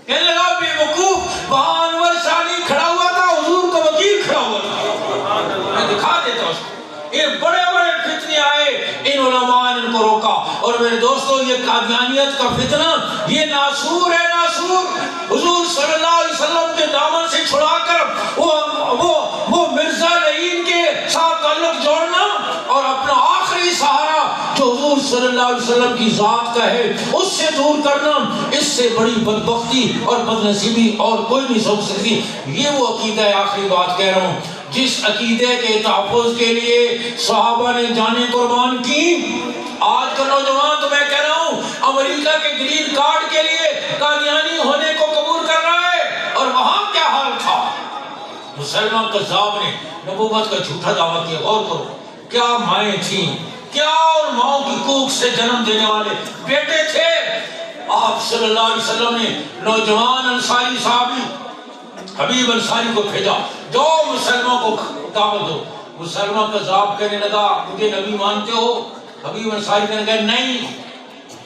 کہنے لگا بے وقوف وہاں انور شاہ نہیں کھڑا ہوا تھا، حضور کا وکیل کھڑا ہوا تھا، میں دکھا دیتا اس کو۔ یہ بڑے بڑے فتنے آئے، ان علماء نے ان کو روکا۔ اور میرے دوستو یہ قادیانیت کا فتنہ یہ ناسور ہے، ناسور۔ حضور صلی اللہ علیہ وسلم کے دامن سے چھڑا کر وہ مرزا لعین کے ساتھ تعلق جوڑنا اور اپنا آخری سہارا جو حضور صلی اللہ علیہ وسلم کی ذات کا ہے اس سے دور کرنا، اس سے بڑی بدبختی اور بدنصیبی اور کوئی نہیں سوچ سکتی۔ یہ وہ عقیدہ ہے، آخری بات کہہ رہا ہوں، جس عقیدے کے تحفظ کے لیے صحابہ نے جانیں قربان کی۔ آج کا نوجوان تو میں کہہ رہا ہوں امریکہ کے گرین کارڈ کے لیے قادیانی ہونے کو قبول کر رہا ہے، اور وہاں کیا حال تھا؟ مسلمان کذاب نے نبوت کا جھوٹا دعویٰ کیا۔ غور کرو کیا مائیں تھیں، کیا اور ماؤں کی کوکھ سے جنم دینے والے بیٹے تھے۔ آپ صلی اللہ علیہ وسلم نے نوجوان انصاری صحابی حبیب انصاری کو بھیجا، جو مسلموں کو دعوت دو۔ مسلمان کذاب کہنے لگا مجھے نبی مانتے ہو؟ حبیب انصاری کہنے لگا نہیں۔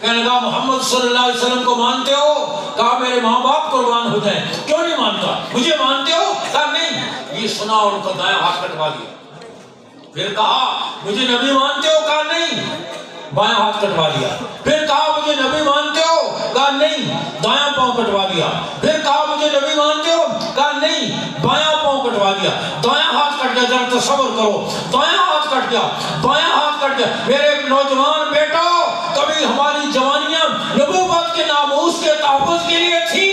کہنے لگا محمد صلی اللہ علیہ وسلم کو مانتے ہو؟ کہا میرے ماں باپ قربان ہو جائیں۔ کیوں نہیں مانتا؟ مجھے مانتے ہو؟ کہا نہیں۔ یہ سنا اور ان کا دایاں ہاتھ کٹوا دیا۔ پھر کہا مجھے نبی مانتے ہو؟ کہا نہیں۔ بایاں ہاتھ کٹوا دیا۔ پھر کہا مجھے نبی مانتے ہو؟ کہا نہیں۔ دایاں پاؤں کٹوا دیا۔ پھر کہا مجھے نبی مانتے ہو؟ کہا نہیں۔ بایاں پاؤں کٹوا دیا۔ دایاں ہاتھ کٹ گیا، ذرا تصور کرو، دایاں ہاتھ کٹ گیا، بایاں ہاتھ کٹ گیا۔ میرے نوجوان بیٹا، کبھی ہماری جوانیاں نبوت کے ناموس کے تحفظ کے لیے تھی،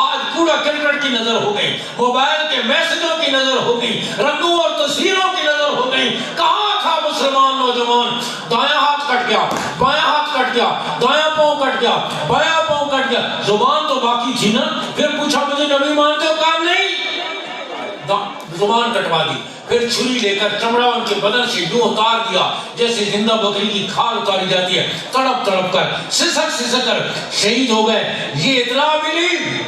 آج کوڑا کرکٹ کی نظر ہو گئی، موبائل کے میسجوں کی نظر ہو گئی، رنگوں اور تصویروں کی نظر ہو گئی۔ کہاں تھا مسلمان نوجوان؟ دایاں ہاتھ کٹ گیا، بایاں ہاتھ کٹ گیا، دایاں پاؤں کٹ گیا، بایاں پاؤں کٹ گیا، زبان تو باقی تھی نا. پھر پوچھا مجھے نبی مانتے ہو؟ کہا نہیں. زبان کٹوا دی. پھر چھری لے کر چمڑا ان کے بدن سے یوں اتار دیا جیسے زندہ بکری کی کھال اتاری جاتی ہے. تڑپ تڑپ کر سسک کر شہید ہو گئے. یہ اطلاع ملی.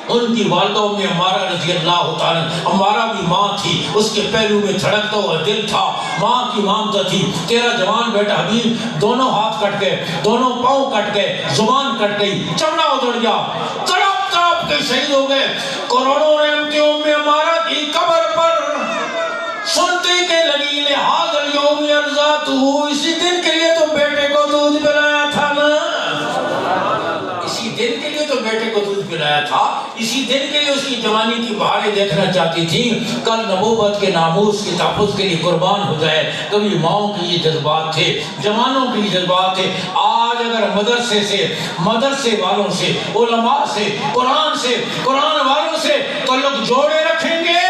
ان کی والدہ میں عمارہ رضی اللہ تعالیٰ، عمارہ بھی ماں تھی، اس کے پہلو میں دھڑکتا ہوا دل تھا، ماں کی مامتا تھی. تیرا جوان بیٹا حبیب، دونوں ہاتھ کٹ گئے، دونوں پاؤں کٹ گئے، زبان کٹ گئی، چمڑا ادھڑ گیا، تڑپ تڑپ کے شہید ہو گئے. کروڑوں رحمتیں ام عمارہ کی قبر پر سنتے کے لگی لحاظ اليوم ارزاتہ. اسی دن کے لیے تو بیٹے کو دودھ پلایا تھا نا، اسی دن کے لیے تو بیٹے کو دودھ پلایا تھا، اسی دن کے لیے اس کی جوانی کی بہاریں دیکھنا چاہتی تھی. کل نبوت کے ناموس کے تحفظ کے لیے قربان ہو جائے. کبھی ماؤں کے یہ جذبات تھے، جوانوں کے یہ جذبات تھے. آج اگر مدرسے والوں سے، علماء سے، قرآن والوں سے تعلق جوڑے رکھیں گے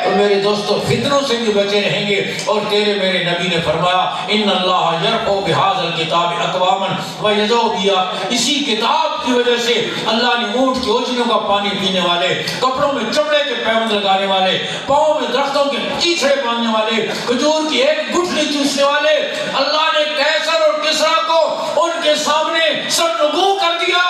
تو میرے دوستو فتنوں سے بھی بچے رہیں گے. اور تیرے میرے نبی نے فرمایا ان اللہ یرفع بہذا الکتاب اقواما ویذو بیا. اسی کتاب کی وجہ سے اللہ نے اونٹ کی اوجھنوں کا پانی پینے والے، کپڑوں میں چمڑے کے پیوند لگانے والے، پاؤں میں درختوں کے چیچڑے باندھنے والے، کھجور کی ایک گٹھلی چوسنے والے، اللہ نے قیصر اور کسریٰ کو ان کے سامنے سرنگوں کر دیا.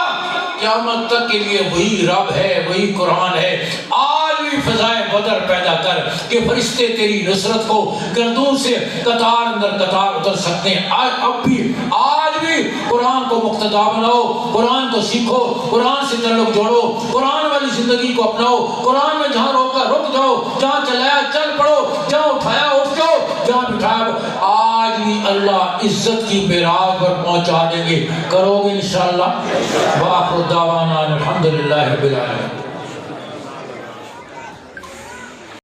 قیامت تک کے لیے وہی رب ہے، وہی قرآن ہے. آج بھی فضائے بدر پیدا کر کہ فرشتے تیری نصرت کو گردوں سے قطار اندر قطار اتر سکتے ہیں. آج بھی قرآن کو مقتدا بناؤ، قرآن کو سیکھو، قرآن سے تعلق جوڑو، قرآن والی زندگی کو اپناؤ. قرآن میں جہاں روکا رک جاؤ، جہاں چلایا چل پڑو، جہاں اٹھایا اٹھ جاؤ، جہاں بٹھایا. آج بھی اللہ عزت کی معراج پر پہنچا دیں گے. کرو گے انشاءاللہ. وآخر دعوانا الحمدللہ رب العالمین.